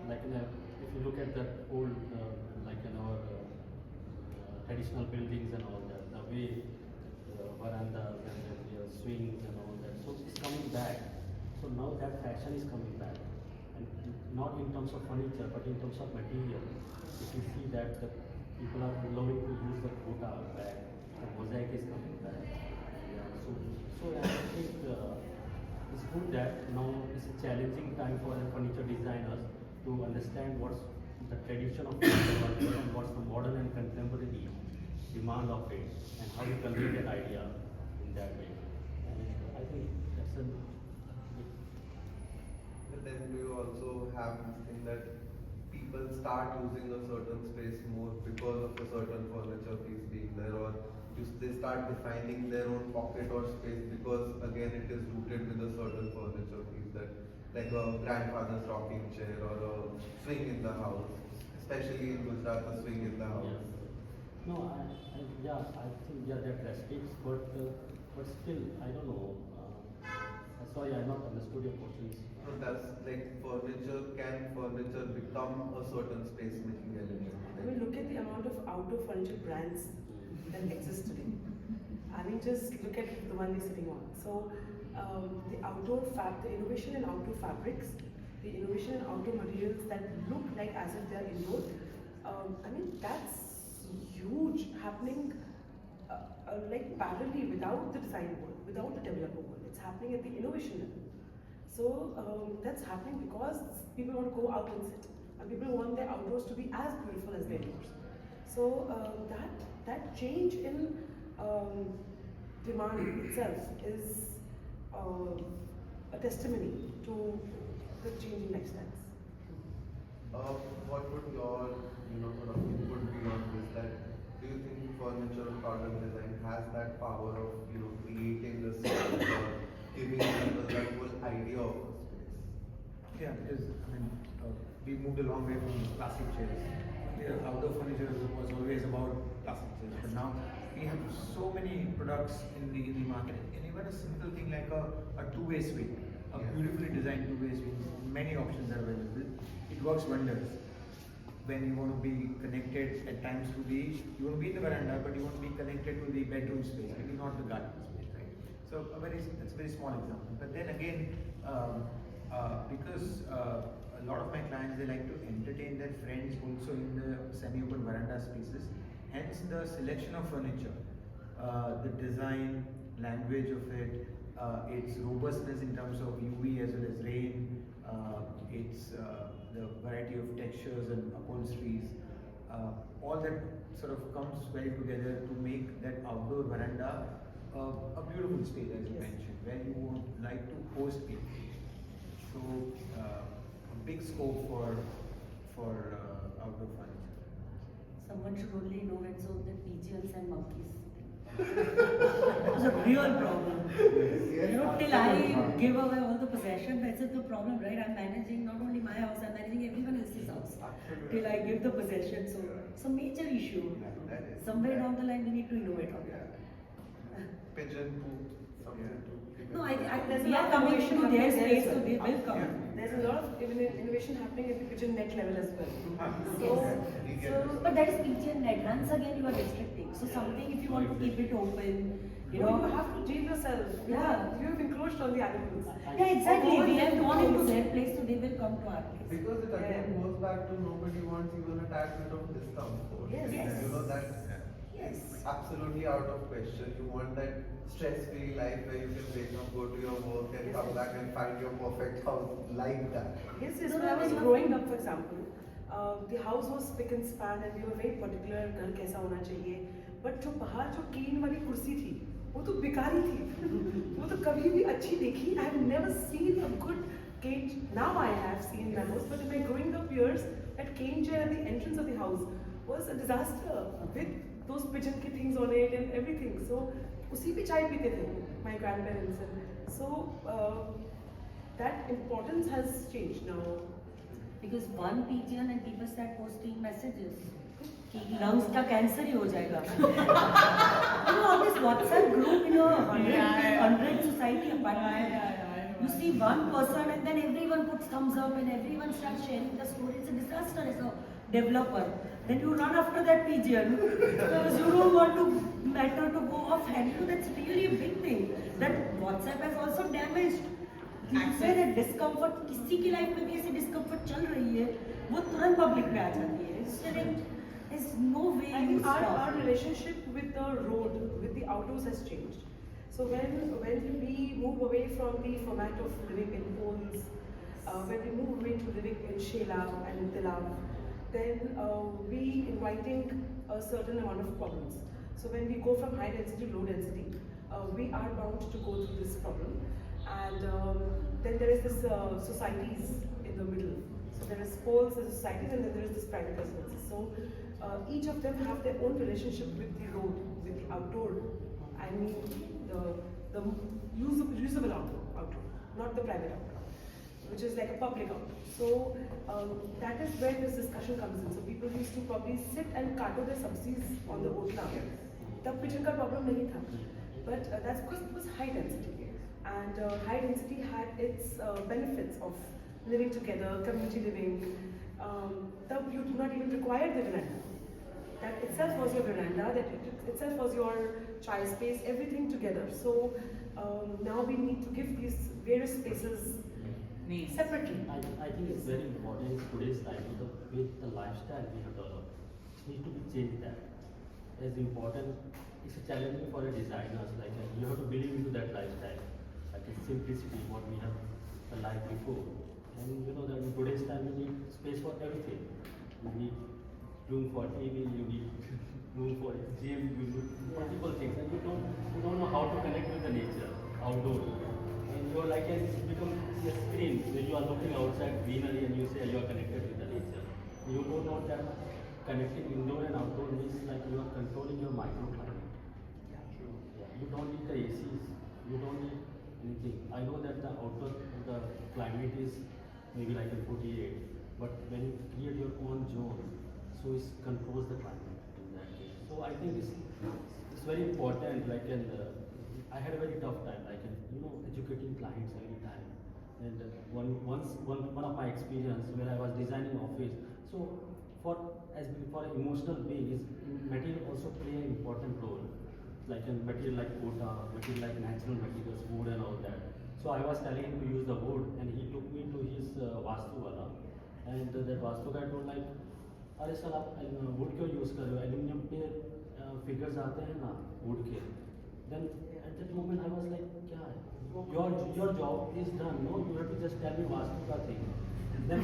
if you look at that old like in our traditional buildings and all that, the way verandas and then the swings and all that, so it's coming back. So now that fashion is coming back, and not in terms of furniture but in terms of material. If you see that the people are loving to use the quota bag, the mosaic is coming back. Yeah, so I think it's good that now it's a challenging time for the furniture designers to understand what's the tradition of furniture and what's the modern and contemporary demand of it, and how you convey that idea in that way. And I think that's a But then do you also have this thing that people start using a certain space more because of a certain furniture piece being there, or they start defining their own pocket or space because again it is rooted with a certain furniture piece, that like a grandfather's rocking chair or a swing in the house, especially in Gujarat, a swing in the house. No, I think that restricts, but still, I don't know. Sorry, I not understood your question. So that's like can furniture become a certain space making element? I mean, look at the amount of outdoor furniture brands that exist today. I mean, just look at the one we're sitting on. So, the innovation in outdoor fabrics, the innovation in outdoor materials that look like as if they're indoor. I mean, that's huge, happening like parallelly without the design world, without the developer world. It's happening at the innovation level. So that's happening because people want to go out and sit, and people want their outdoors to be as beautiful as their indoors. So that change in demand itself is a testimony to the changing lifestyles. What would your sort of input be on this? That do you think furniture or product design has that power of creating a space or giving people that whole idea of a space? Yeah, because we moved a long way from plastic chairs. Outdoor furniture was always about plastic chairs, but now we have so many products in the market, and even a simple thing like a two-way swing, a beautifully designed two-way swing. Many options are available. It works wonders when you want to be connected at times to you want to be in the veranda, but you want to be connected to the bedroom space, maybe not the garden space, right? So that's a very small example. But then again, because a lot of my clients, they like to entertain their friends also in the semi-open veranda spaces. Hence the selection of furniture, the design, language of it, its robustness in terms of UV as well as rain, its the variety of textures and upholsteries, all that sort of comes well together to make that outdoor veranda a beautiful space, as you mentioned, where you would like to host people. So a big scope for outdoor furniture. Someone should only know when so the pigeons and monkeys. It's a real problem. Till I give away all the possession, that's the problem, right? I'm managing not only my house, I'm managing everyone else's house. Till I give the possession, so it's a major issue. Somewhere down the line, we need to innovate on that. Pigeon poop something to keep No, in mind. There's a we lot are of coming innovation to their happening there space, as so well. they will come. There's a lot of innovation happening at the pigeon net level as well. But that is pigeon net. Once again, you are restricting. So something, if you want to keep it open, you know. You have to deal yourself. Yeah. You have encroached on the animals. Yeah, exactly. We have gone into their place, so they will come to our place. Because it again goes back to nobody wants even a tad bit of discomfort. Yes. Yes. You know, that's Yes. absolutely out of question. You want that stress-free life where you can wake up, go to your work and come back and find your perfect house like that. Yes, yes. No, When I no, was no. growing up, for example, the house was spick and span and we were very particular घर कैसा होना चाहिए. But जो बाहर जो कीन वाली कुर्सी थी, वो तो बेकारी थी. वो तो कभी भी अच्छी देखी. I have never seen a good cage. Now I have seen memos, but in my growing up years, that cane chair at the entrance of the house was a disaster with those pigeon ki things on it and everything. So उसी पे चाय पीते थे my grandparents. And so that importance has changed now. Because one pigeon and people start posting messages. कि lungs का cancer ही हो जाएगा. You know, all this WhatsApp group in a 100 society apartment. You see one person and then everyone puts thumbs up and everyone starts sharing the story. It's a disaster as a developer. Then you run after that pigeon because you don't want to matter to go off hand. You know, that's really a big thing. That WhatsApp has also damaged. Where that discomfort, किसी की life में भी ऐसी discomfort चल रही है, वो तुरंत पब्लिक में आ जाती है. So there's no way I you think stop. our relationship with the road, with the outdoors has changed. So when we move away from the format of living in holes, when we move away to living in Shela and Tilab, then we inviting a certain amount of problems. So when we go from high density to low density, we are bound to go through this problem. And then there is this societies in the middle. So there is poles, there is societies, and then there is this private residences. So each of them have their own relationship with the road, with the outdoor. I mean the usable outdoor, not the private outdoor, which is like a public outdoor. So that is where this discussion comes in. So people used to probably sit and kato their subsidies on the otla. Tab pigeon ka problem nahi tha. But that's because it was high density. And high density had its benefits of living together, community living. Tab you do not even require the veranda. That itself was your veranda, that itself was your chai space, everything together. So now we need to give these various spaces Names. separately. I think it's very important in today's time with the lifestyle we have developed. It needs to be changed that. As important, it's a challenge for a designers. Like you have to believe into that lifestyle. Like it's simplicity, what we have liked before. And you know that in today's time you need space for everything. You need room for TV, you need room for gym, you need multiple things, and you don't know how to connect with the nature outdoor. And you're like it's become a screen where you are looking outside greenery and you say you are connected with the nature. You don't know that connecting indoor and outdoor means like you are controlling your microclimate. Yeah, you don't need the ACs, you don't need anything. I know that the outdoor the climate is maybe like in 48, but when you create your own zone, so it controls the climate in that case. So I think it's very important. Like I had a very tough time, like educating clients every time. And one of my experience where I was designing office. So for an emotional being, is material also play an important role. Like a material like quota, material like natural materials, wood and all that. So I was telling him to use the wood, and he took me to his Vadodaria, and that Vastu guy told like, अरे sir आप wood क्यों use कर रहे हो? Aluminium पे figures आते हैं ना wood के. Then at that moment I was like, क्या है? Your job is done. No, you have to just tell me Vastu का thing. Then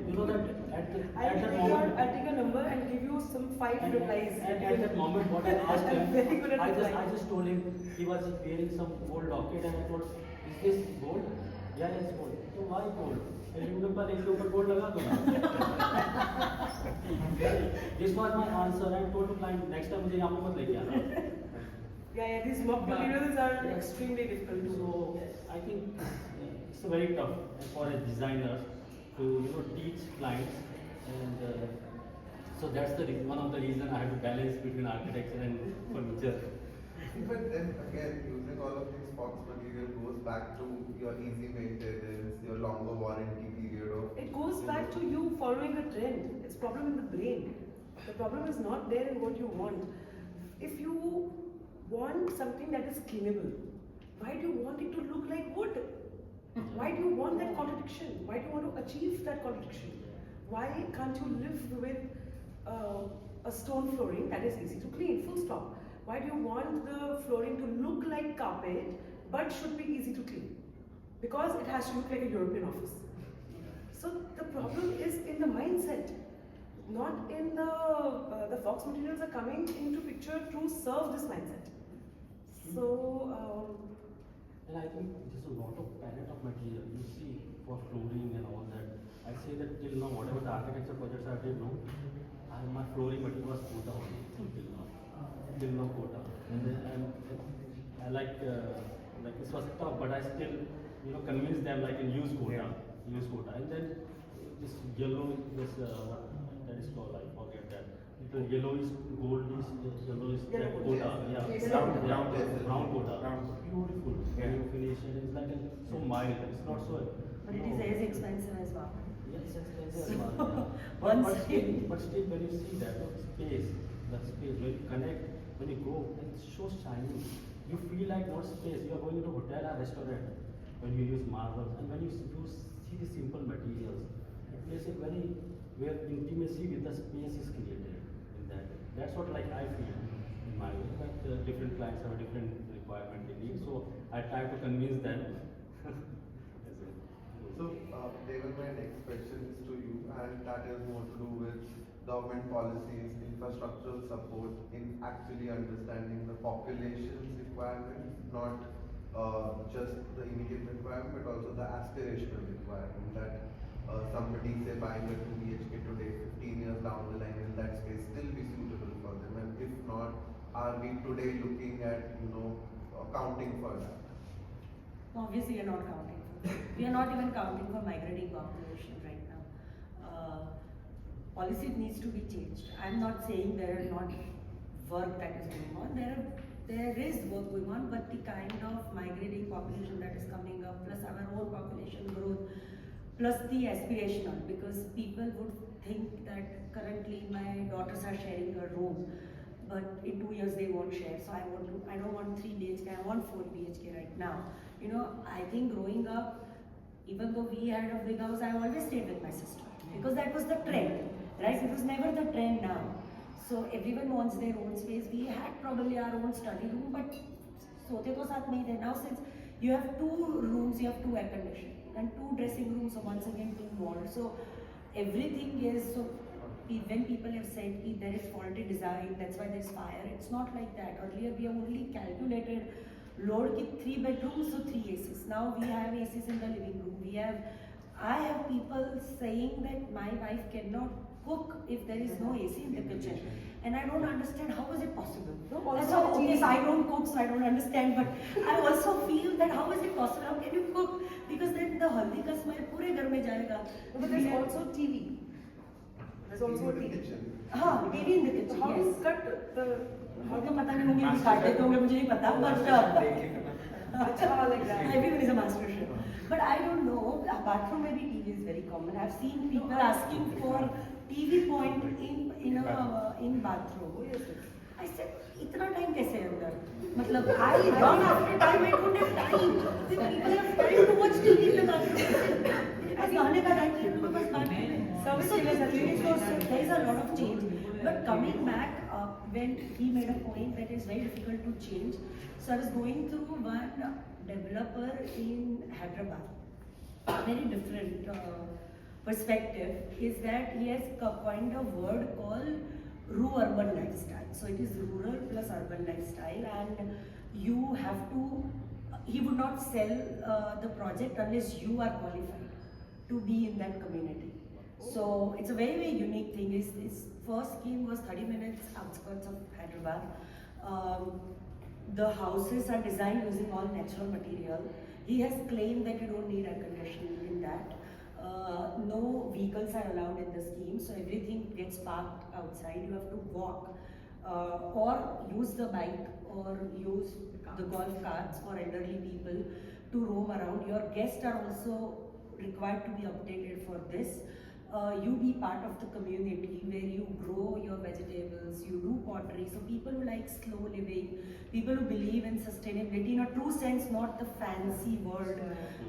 you know that at that moment. I'll take a number and give you some 5 replies. And at that moment, what I asked him, Very good at I replying. just told him he was wearing some gold locket, and I told, is this gold? Yeah, it's gold. So why gold? Aluminum पर एक ऊपर gold लगा दो ना. This was my answer. I told the client next time मुझे यहाँ पे मत लेके आना. Yeah, these mock materials are extremely difficult to. So I think it's very tough for a designer to teach clients, and so that's one of the reason I have to balance between architecture and furniture. But then again, using all of these fox material goes back to your easy maintenance, your longer warranty period of. It goes back to you following a trend. It's problem in the brain. The problem is not there in what you want. If you want something that is cleanable, why do you want it to look like wood? Why do you want that contradiction? Why do you want to achieve that contradiction? Why can't you live with a stone flooring that is easy to clean, full stop? Why do you want the flooring to look like carpet but should be easy to clean? Because it has to look like a European office. So the problem is in the mindset, not in the fox materials are coming into picture to serve this mindset. So And I think there's a lot of palette of material you see for flooring and all that. I say that till now, whatever the architecture projects I did, no, my flooring material was quota only till now quota. And I like this was tough, but I still convinced them like in use quota, and then this yellow, this what that is called, I forget that. The yellow is gold, is yellow is that quota, brown quota, beautiful. New finish, and it's like so mild. It's not so. But it is as expensive as well. Yes, it's expensive as well. Yeah. Once But still, when you see that space, the space, when you connect, when you go, it's so shiny. You feel like not space. You are going to a hotel or restaurant when you use marble, and when you see the simple materials, it feels like very where intimacy with the space is created. In that, that's what like I feel in my way. But different clients have a different requirement they need, so I try to convince them. So, Deval, my next question is to you, and that is more to do with government policies, infrastructural support in actually understanding the population's requirements, not just the immediate requirement, but also the aspirational requirement that somebody say buying a 2 BHK today, 15 years down the line, will that space still be suitable for them? And if not, are we today looking at accounting for that? Obviously, we are not counting. We are not even counting for migrating population right now. Policy needs to be changed. I'm not saying there are not work that is going on. There is work going on, but the kind of migrating population that is coming up, plus our own population growth, plus the aspirational, because people would think that currently my daughters are sharing a room, but in 2 years they won't share. So I don't want 3 BHK, I want 4 BHK right now. I think growing up, even though we had a big house, I always stayed with my sister because that was the trend, right? It was never the trend now. So everyone wants their own space. We had probably our own study room, but sote to saath mein the. Now since you have 2 rooms, you have 2 air conditioning and 2 dressing rooms, so once again 2 more. So everything is so. When people have said that there is faulty design, that's why there's fire. It's not like that. Earlier we have only calculated load ki 3 bedrooms, so 3 ACs. Now we have ACs in the living room. I have people saying that my wife cannot cook if there is no AC in the kitchen. And I don't understand how is it possible. Yes, I don't cook, so I don't understand. But I also feel that how is it possible? How can you cook? Because then the haldi ka smell pure ghar mein jayega. But there's also TV. There's also a TV. TV in the kitchen. How do you cut the? How to पता नहीं होंगे काट देते होंगे मुझे नहीं पता but like that. everyone is a master chef. But I don't know. A bathroom maybe TV is very common. I've seen people asking for TV point in bathroom. I said, इतना time कैसे अंदर? मतलब I run after time. I don't have time. People have time to watch TV in the bathroom. बस नहाने का time है तो बस bathroom. So there is a lot of change. But coming back, when he made a point that is very difficult to change. So I was going through one developer in Hyderabad. Very different perspective is that he has coined a word called urban lifestyle. So it is rural plus urban lifestyle, and you have to. He would not sell the project unless you are qualified to be in that community. So it's a very, very unique thing. His first scheme was 30 minutes outskirts of Hyderabad. The houses are designed using all natural material. He has claimed that you don't need air conditioning in that. No vehicles are allowed in the scheme, so everything gets parked outside. You have to walk or use the bike or use the golf carts for elderly people to roam around. Your guests are also required to be updated for this. You be part of the community where you grow your vegetables, you do pottery. So people who like slow living, people who believe in sustainability in a true sense, not the fancy word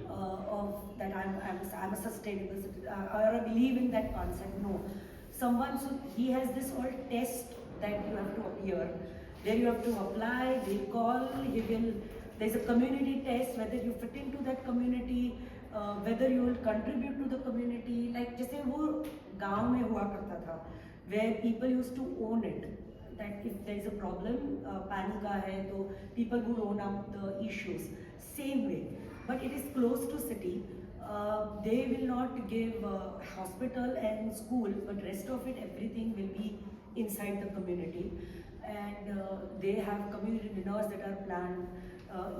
of that I'm a sustainable, or I believe in that concept. No, someone, so he has this whole test that you have to appear. There you have to apply, they'll call, there's a community test, whether you fit into that community, whether you will contribute to the community. Like जैसे वो गांव में हुआ करता था, where people used to own it. That if there is a problem, Kanika है, तो people would own up the issues. Same way, but it is close to city. They will not give hospital and school, but rest of it, everything will be inside the community. And they have community dinners that are planned.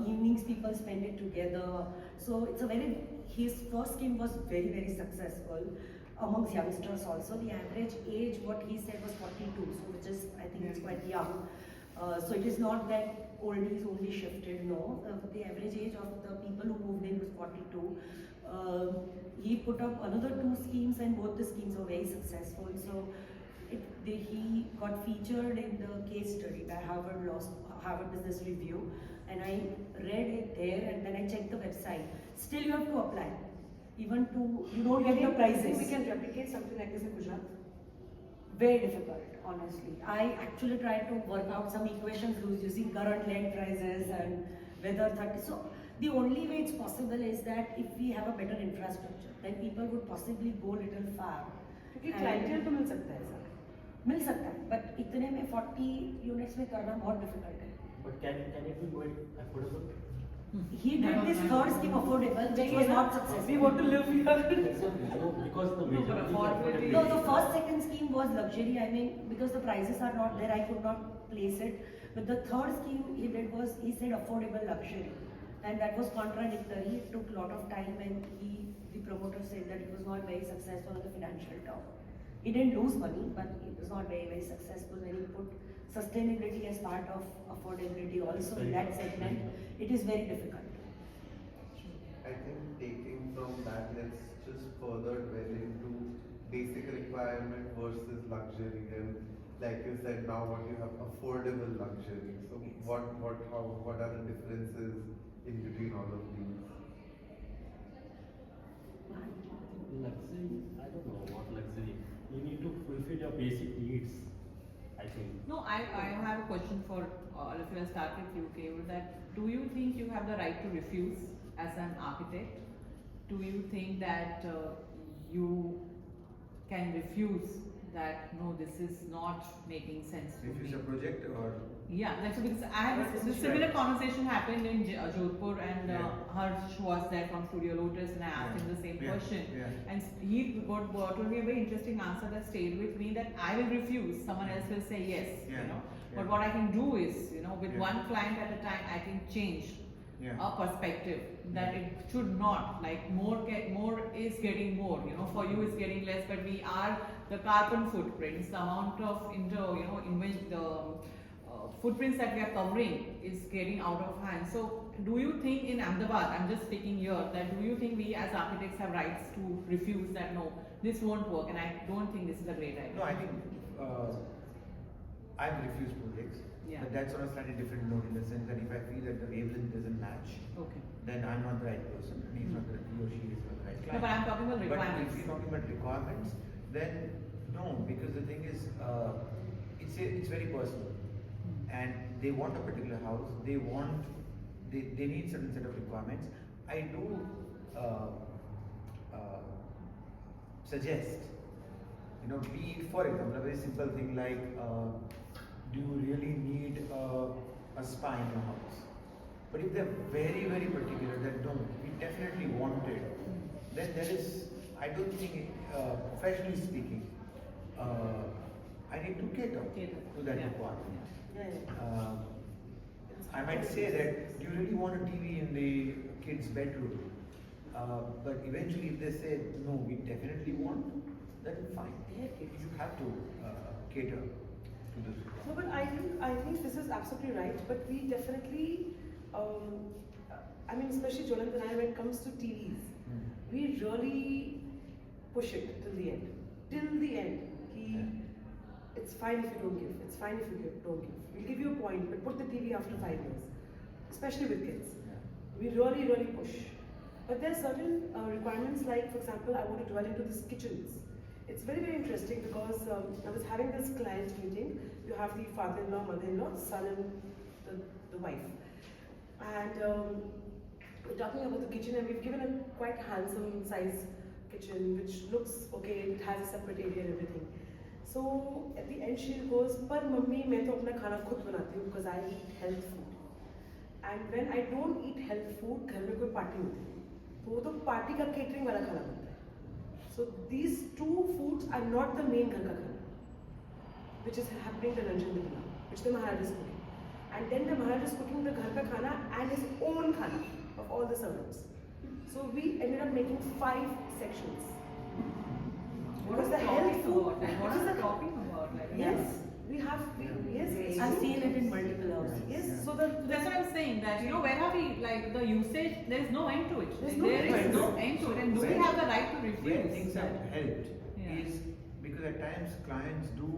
Evenings people spend it together. So it's a his first scheme was very successful amongst youngsters also. The average age, what he said, was 42, so which is, I think it's quite young. So it is not that oldies only shifted, no. The average age of the people who moved in was 42. He put up another 2 schemes and both the schemes were very successful. So he got featured in the case study by Harvard Business Review, and I read it there, and then I checked the website. Still you have to apply, even to, you don't get the prizes. We can replicate something like this in Gujarat. Very difficult, honestly. I actually tried to work out some equations using current land prices and whether 30. So the only way it's possible is that if we have a better infrastructure, then people would possibly go little far. क्योंकि clientele तो मिल सकता है sir. मिल सकता है, but इतने में 40 units में करना बहुत difficult है. But can it be more affordable? He did this third scheme affordable, which was not successful. We want to live here. No, because the majority is affordable. No, the first, second scheme was luxury. I mean, because the prices are not there, I could not place it. But the third scheme he did was, he said affordable luxury. And that was contradictory. It took a lot of time, and the promoter said that it was not very successful on the financial term. He didn't lose money, but it was not very successful when he put sustainability as part of affordability also in that segment. It is very difficult. I think taking from that, let's just further dwell into basic requirement versus luxury, and like you said, now what you have affordable luxury. So what are the differences in between all of these? Luxury, I don't know what luxury. You need to fulfill your basic needs, I think. No, I have a question for all of you. I'll start with you, Keyur, that do you think you have the right to refuse as an architect? Do you think that you can refuse that, no, this is not making sense to me? Refuse a project or? Yeah, that's because I had this similar conversation happened in Jodhpur, and Harsh was there from Studio Lotus, and I asked him the same question. And he told me a very interesting answer that stayed with me, that I will refuse, someone else will say yes. You know? But what I can do is, you know, with one client at a time, I can change a perspective that it should not, like more is getting more, you know, for you is getting less, but we are the carbon footprints, the amount of footprints that we are covering is getting out of hand. So do you think in Ahmedabad, I'm just speaking here, that do you think we as architects have rights to refuse that, no, this won't work, and I don't think this is a great idea? No, I think I've refused projects, but that's on a slightly different note, in the sense that if I feel that the wavelength doesn't match, then I'm not the right person, and he or she is not the right client. No, but I'm talking about requirements. But if you're talking about requirements, then no, because the thing is, it's very personal, and they want a particular house. They need certain set of requirements. I do suggest, you know, for example, a very simple thing like, do you really need a spa in your house? But if they're very particular that no, we definitely want it, then there is, I don't think, professionally speaking, I need to cater to that requirement. I might say that, do you really want a TV in the kid's bedroom? But eventually if they say, no, we definitely want, then fine. You have to cater to the No, but I think this is absolutely right. But we definitely, I mean, especially Jolant and I, when it comes to TVs, we really push it till the end. Till the end. It's fine if you don't give. It's fine if you don't give. We'll give you a point, but put the TV after 5 years, especially with kids. We really, really push. But there are certain requirements, like, for example, I want to dwell into these kitchens. It's very, very interesting because I was having this client meeting. You have the father-in-law, mother-in-law, son and the wife. And we're talking about the kitchen, and we've given a quite handsome size kitchen, which looks okay, it has a separate area and everything. So at the end she goes, "Par mummy, main to apna khana khud banati hu because I eat health food. And when I don't eat health food, घर में कोई party होती है, तो वो तो party का catering वाला खाना बनता है. So these two foods are not the main घर का खाना, which is happening the lunch and the dinner, which the Maharaj is cooking. And then the Maharaj is cooking the घर का खाना and his own खाना of all the servants. So we ended up making 5 sections. What Because is the health food, about? Like, what because is the the talking about? Like, yes, we have, yes, I've seen it in multiple houses. yes. So the That's what I'm saying, that where are we, like, the usage, there's no end to it. There's no There end. is no end to it, and do we have the right to where refuse? things have helped Yeah. is because at times clients do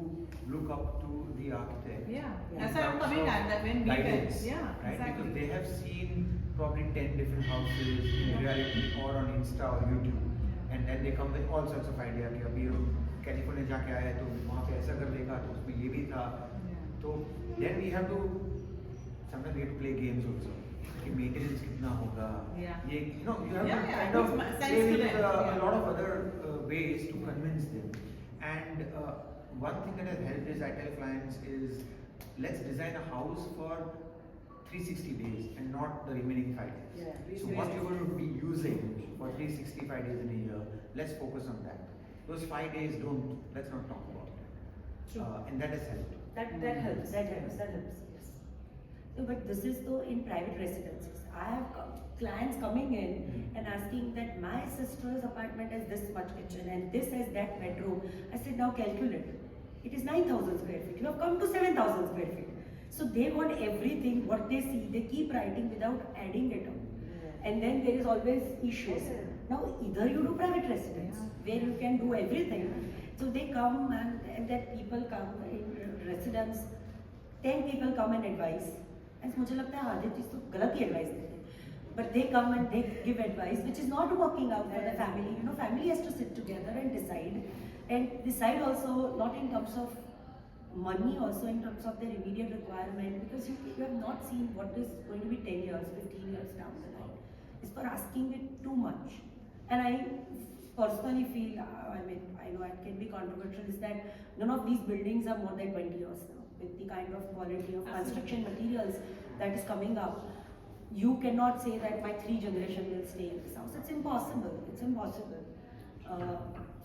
look up to the architect. Yeah, Yeah. that's what I'm coming at, that when we Guidance, get, yeah, right? exactly. Because they have seen probably 10 different houses in Yeah. reality or on Insta or YouTube, and then they come with all sorts of ideas. कि अभी हम California जाके आए तो वहाँ पे ऐसा कर देगा तो उसमें ये भी था. Yeah. तो then we have to sometimes we have to play games also. कि maintenance कितना होगा? Yeah. ये you know you have Yeah, to yeah, kind it of makes play sense to with them, yeah. a lot of other ways to convince them. And one thing that has helped is I tell clients is let's design a house for 360 days and not the remaining 5 days. Yeah, So what you're going to be using for 365 days in a year, let's focus on that. Those 5 days, let's not talk about it. True. And that has helped. that helps. That helps. Yes. No, but this is though in private residences. I have clients coming in and asking that my sister's apartment has this much kitchen and this has that bedroom. I said, now calculate. It is 9,000 square feet. You have come to 7,000 square feet. So they want everything, what they see, they keep writing without adding it up. And then there is always issues. Yeah. Now either you do private residence where you can do everything. So they come and then people come in residence, 10 people come and advise. And मुझे लगता है आधे चीज तो गलत ही advice देते हैं. But they come and they give advice which is not working out for the family. You know, family has to sit together and decide. And decide also not in terms of money, also in terms of their immediate requirement, because you have not seen what is going to be 10 years, 15 years down the line. It's for asking it too much. And I personally feel, I mean, I know it can be controversial, is that none of these buildings are more than 20 years now. With the kind of quality of construction materials that is coming up, you cannot say that my 3 generation will stay in this house. It's impossible. It's impossible.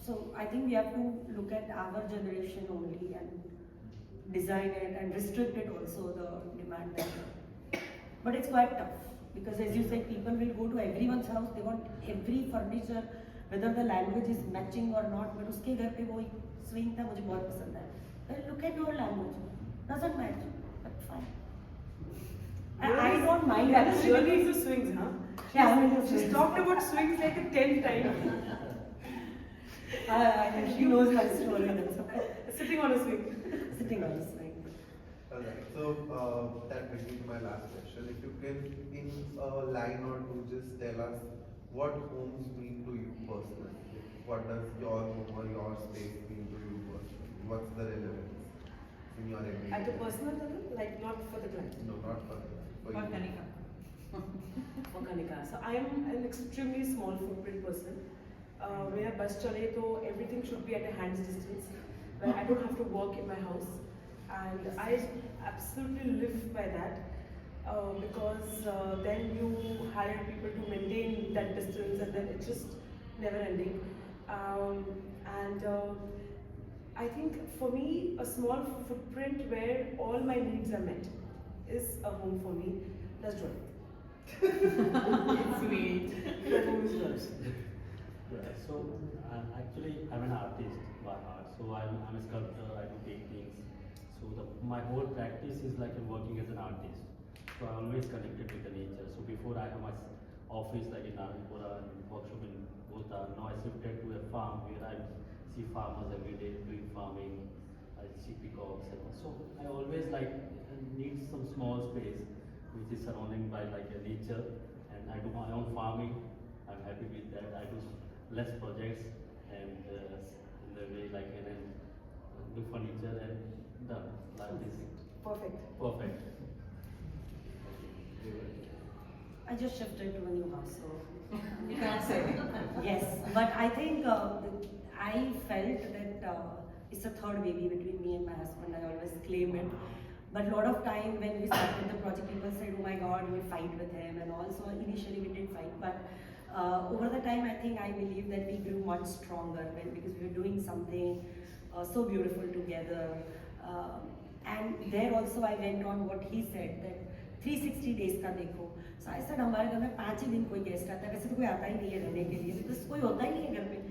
So I think we have to look at our generation only and design it and restrict it also, the demand that. But it's quite tough because as you said, people will go to everyone's house, they want every furniture, whether the language is matching or not, but uske ghar pe wo swing tha mujhe bahut pasand hai. Well, look at your language, doesn't match, but fine. I don't mind actually. Really into swings, huh? Yeah, I'm into She's swings. talked about swings like a 10 times. She knows my story. That's okay. Sitting on a swing. Sitting on the swing. Alright, so that brings me to my last question. If you can, in a line or two, just tell us what homes mean to you personally. What does your home or your space mean to you personally? What's the relevance in your everyday At a life? personal level, like not for the client. No, not for you. For you. Kanika. For Kanika. So I am an extremely small footprint person. Where bus chale to everything should be at a hand's distance. Where I don't have to walk in my house. And I absolutely live by that. Because then you hire people to maintain that distance and then it's just never ending. I think for me, a small footprint where all my needs are met is a home for me. That's joy. Sweet. That home is yours. So actually I'm an artist by heart. So I'm a sculptor. I do paintings. So my whole practice is like working as an artist. So I always connected with the nature. So before I have my office like in Ahmedabad and workshop in Bhutan, now I shifted to a farm where I see farmers every day doing farming. I see peacocks, and so I always like need some small space which is surrounded by like a nature, and I do my own farming. I'm happy with that. I do less projects and in the way like and then do furniture and done. Like this. Perfect. Perfect. I just shifted to a new house, so You can't say. yes. But I think I felt that it's a third baby between me and my husband. I always claim it. But a lot of time when we started the project, people said, "Oh my God, you will fight with him," and also initially we did fight. But over the time, I believe that we grew much stronger because we were doing something so beautiful together. And there also I went on what he said that 360 days का देखो. So I said हमारे घर में 5 ही दिन कोई guest आता है, वैसे तो कोई आता ही नहीं है रहने के लिए, because कोई होता ही नहीं है घर में.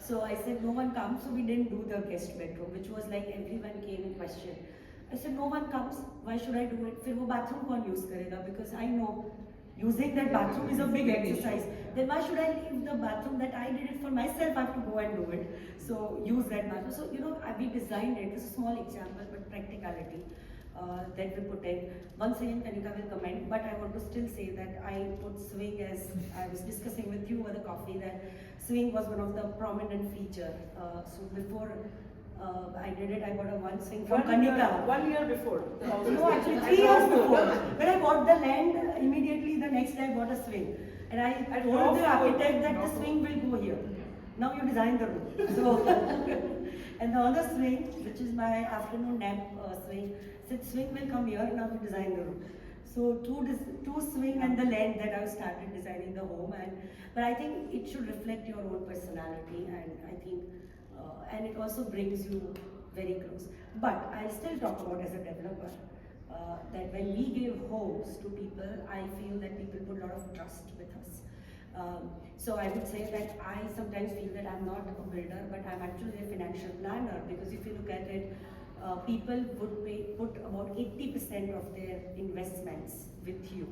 So I said no one comes, so we didn't do the guest bedroom, which was like everyone came in question. I said no one comes, why should I do it? फिर वो bathroom कौन use करेगा? Because I know using that bathroom is a big exercise. Then why should I leave the bathroom that I did it for myself? I have to go and do it. So use that bathroom. So we designed it. This is a small example, but practicality that we put in. Once again, Kanika will comment, but I want to still say that I put swing as I was discussing with you over the coffee that swing was one of the prominent feature. So before I did it, I got a one swing from Kanika. 1 year before. The house was No, built. actually 3 years before. When I bought the land, immediately the next day I bought a swing. And I told the architect that the swing will go here. Now you design the room. So, and the other swing, which is my afternoon nap swing, said swing will come here, now you design the room. So two swing and the land that I started designing the home. But I think it should reflect your own personality, and I think and it also brings you very close. But I'll still talk about as a developer that when we give homes to people, I feel that people put a lot of trust with us. So I would say that I sometimes feel that I'm not a builder, but I'm actually a financial planner, because if you look at it, people would put about 80% of their investments with you.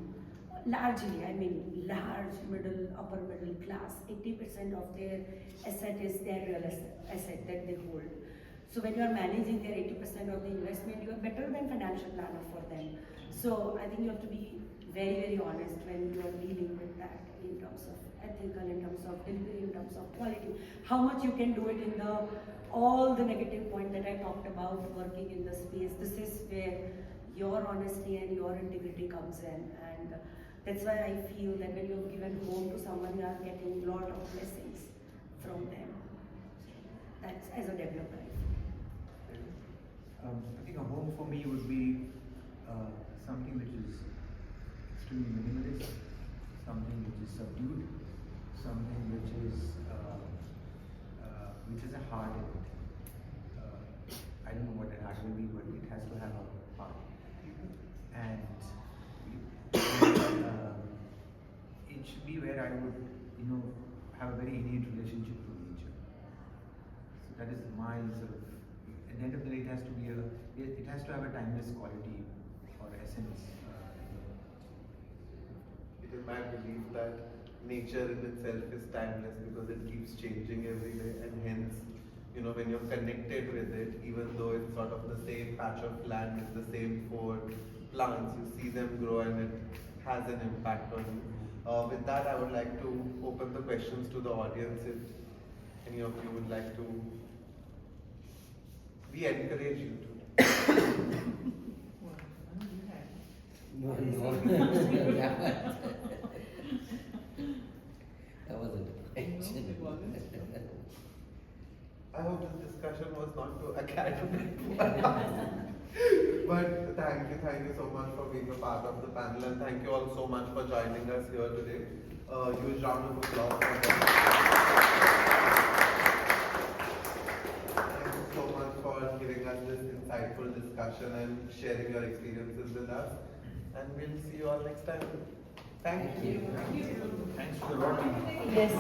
Largely, I mean large, middle, upper middle class, 80% of their asset is their real asset that they hold. So when you are managing their 80% of the investment, you are better than financial planner for them. So I think you have to be very, very honest when you are dealing with that in terms of ethical, in terms of delivery, in terms of quality. How much you can do it in all the negative point that I talked about working in the space. This is where your honesty and your integrity comes in, and that's why I feel that when you've given home to someone, you are getting a lot of blessings from them. That's as a developer. I think a home for me would be something which is extremely minimalist, something which is subdued, something which is a heart in it. I don't know what that heart will be, but it has to have a heart. And it should be where I would, have a very innate relationship to nature. So that is my sort of. At the end of the day, it has to have a timeless quality or essence. It is my belief that nature in itself is timeless because it keeps changing every day, and hence, when you're connected with it, even though it's sort of the same patch of land with the same 4 plants, you see them grow and it has an impact on you. With that, I would like to open the questions to the audience if any of you would like to. We encourage you to. No. That wasn't a question. I hope this discussion was not too academic. But thank you so much for being a part of the panel, and thank you all so much for joining us here today. Huge round of applause for them. Thank you so much for giving us this insightful discussion and sharing your experiences with us. And we'll see you all next time. Thank you. Thanks for the rotting. Yes.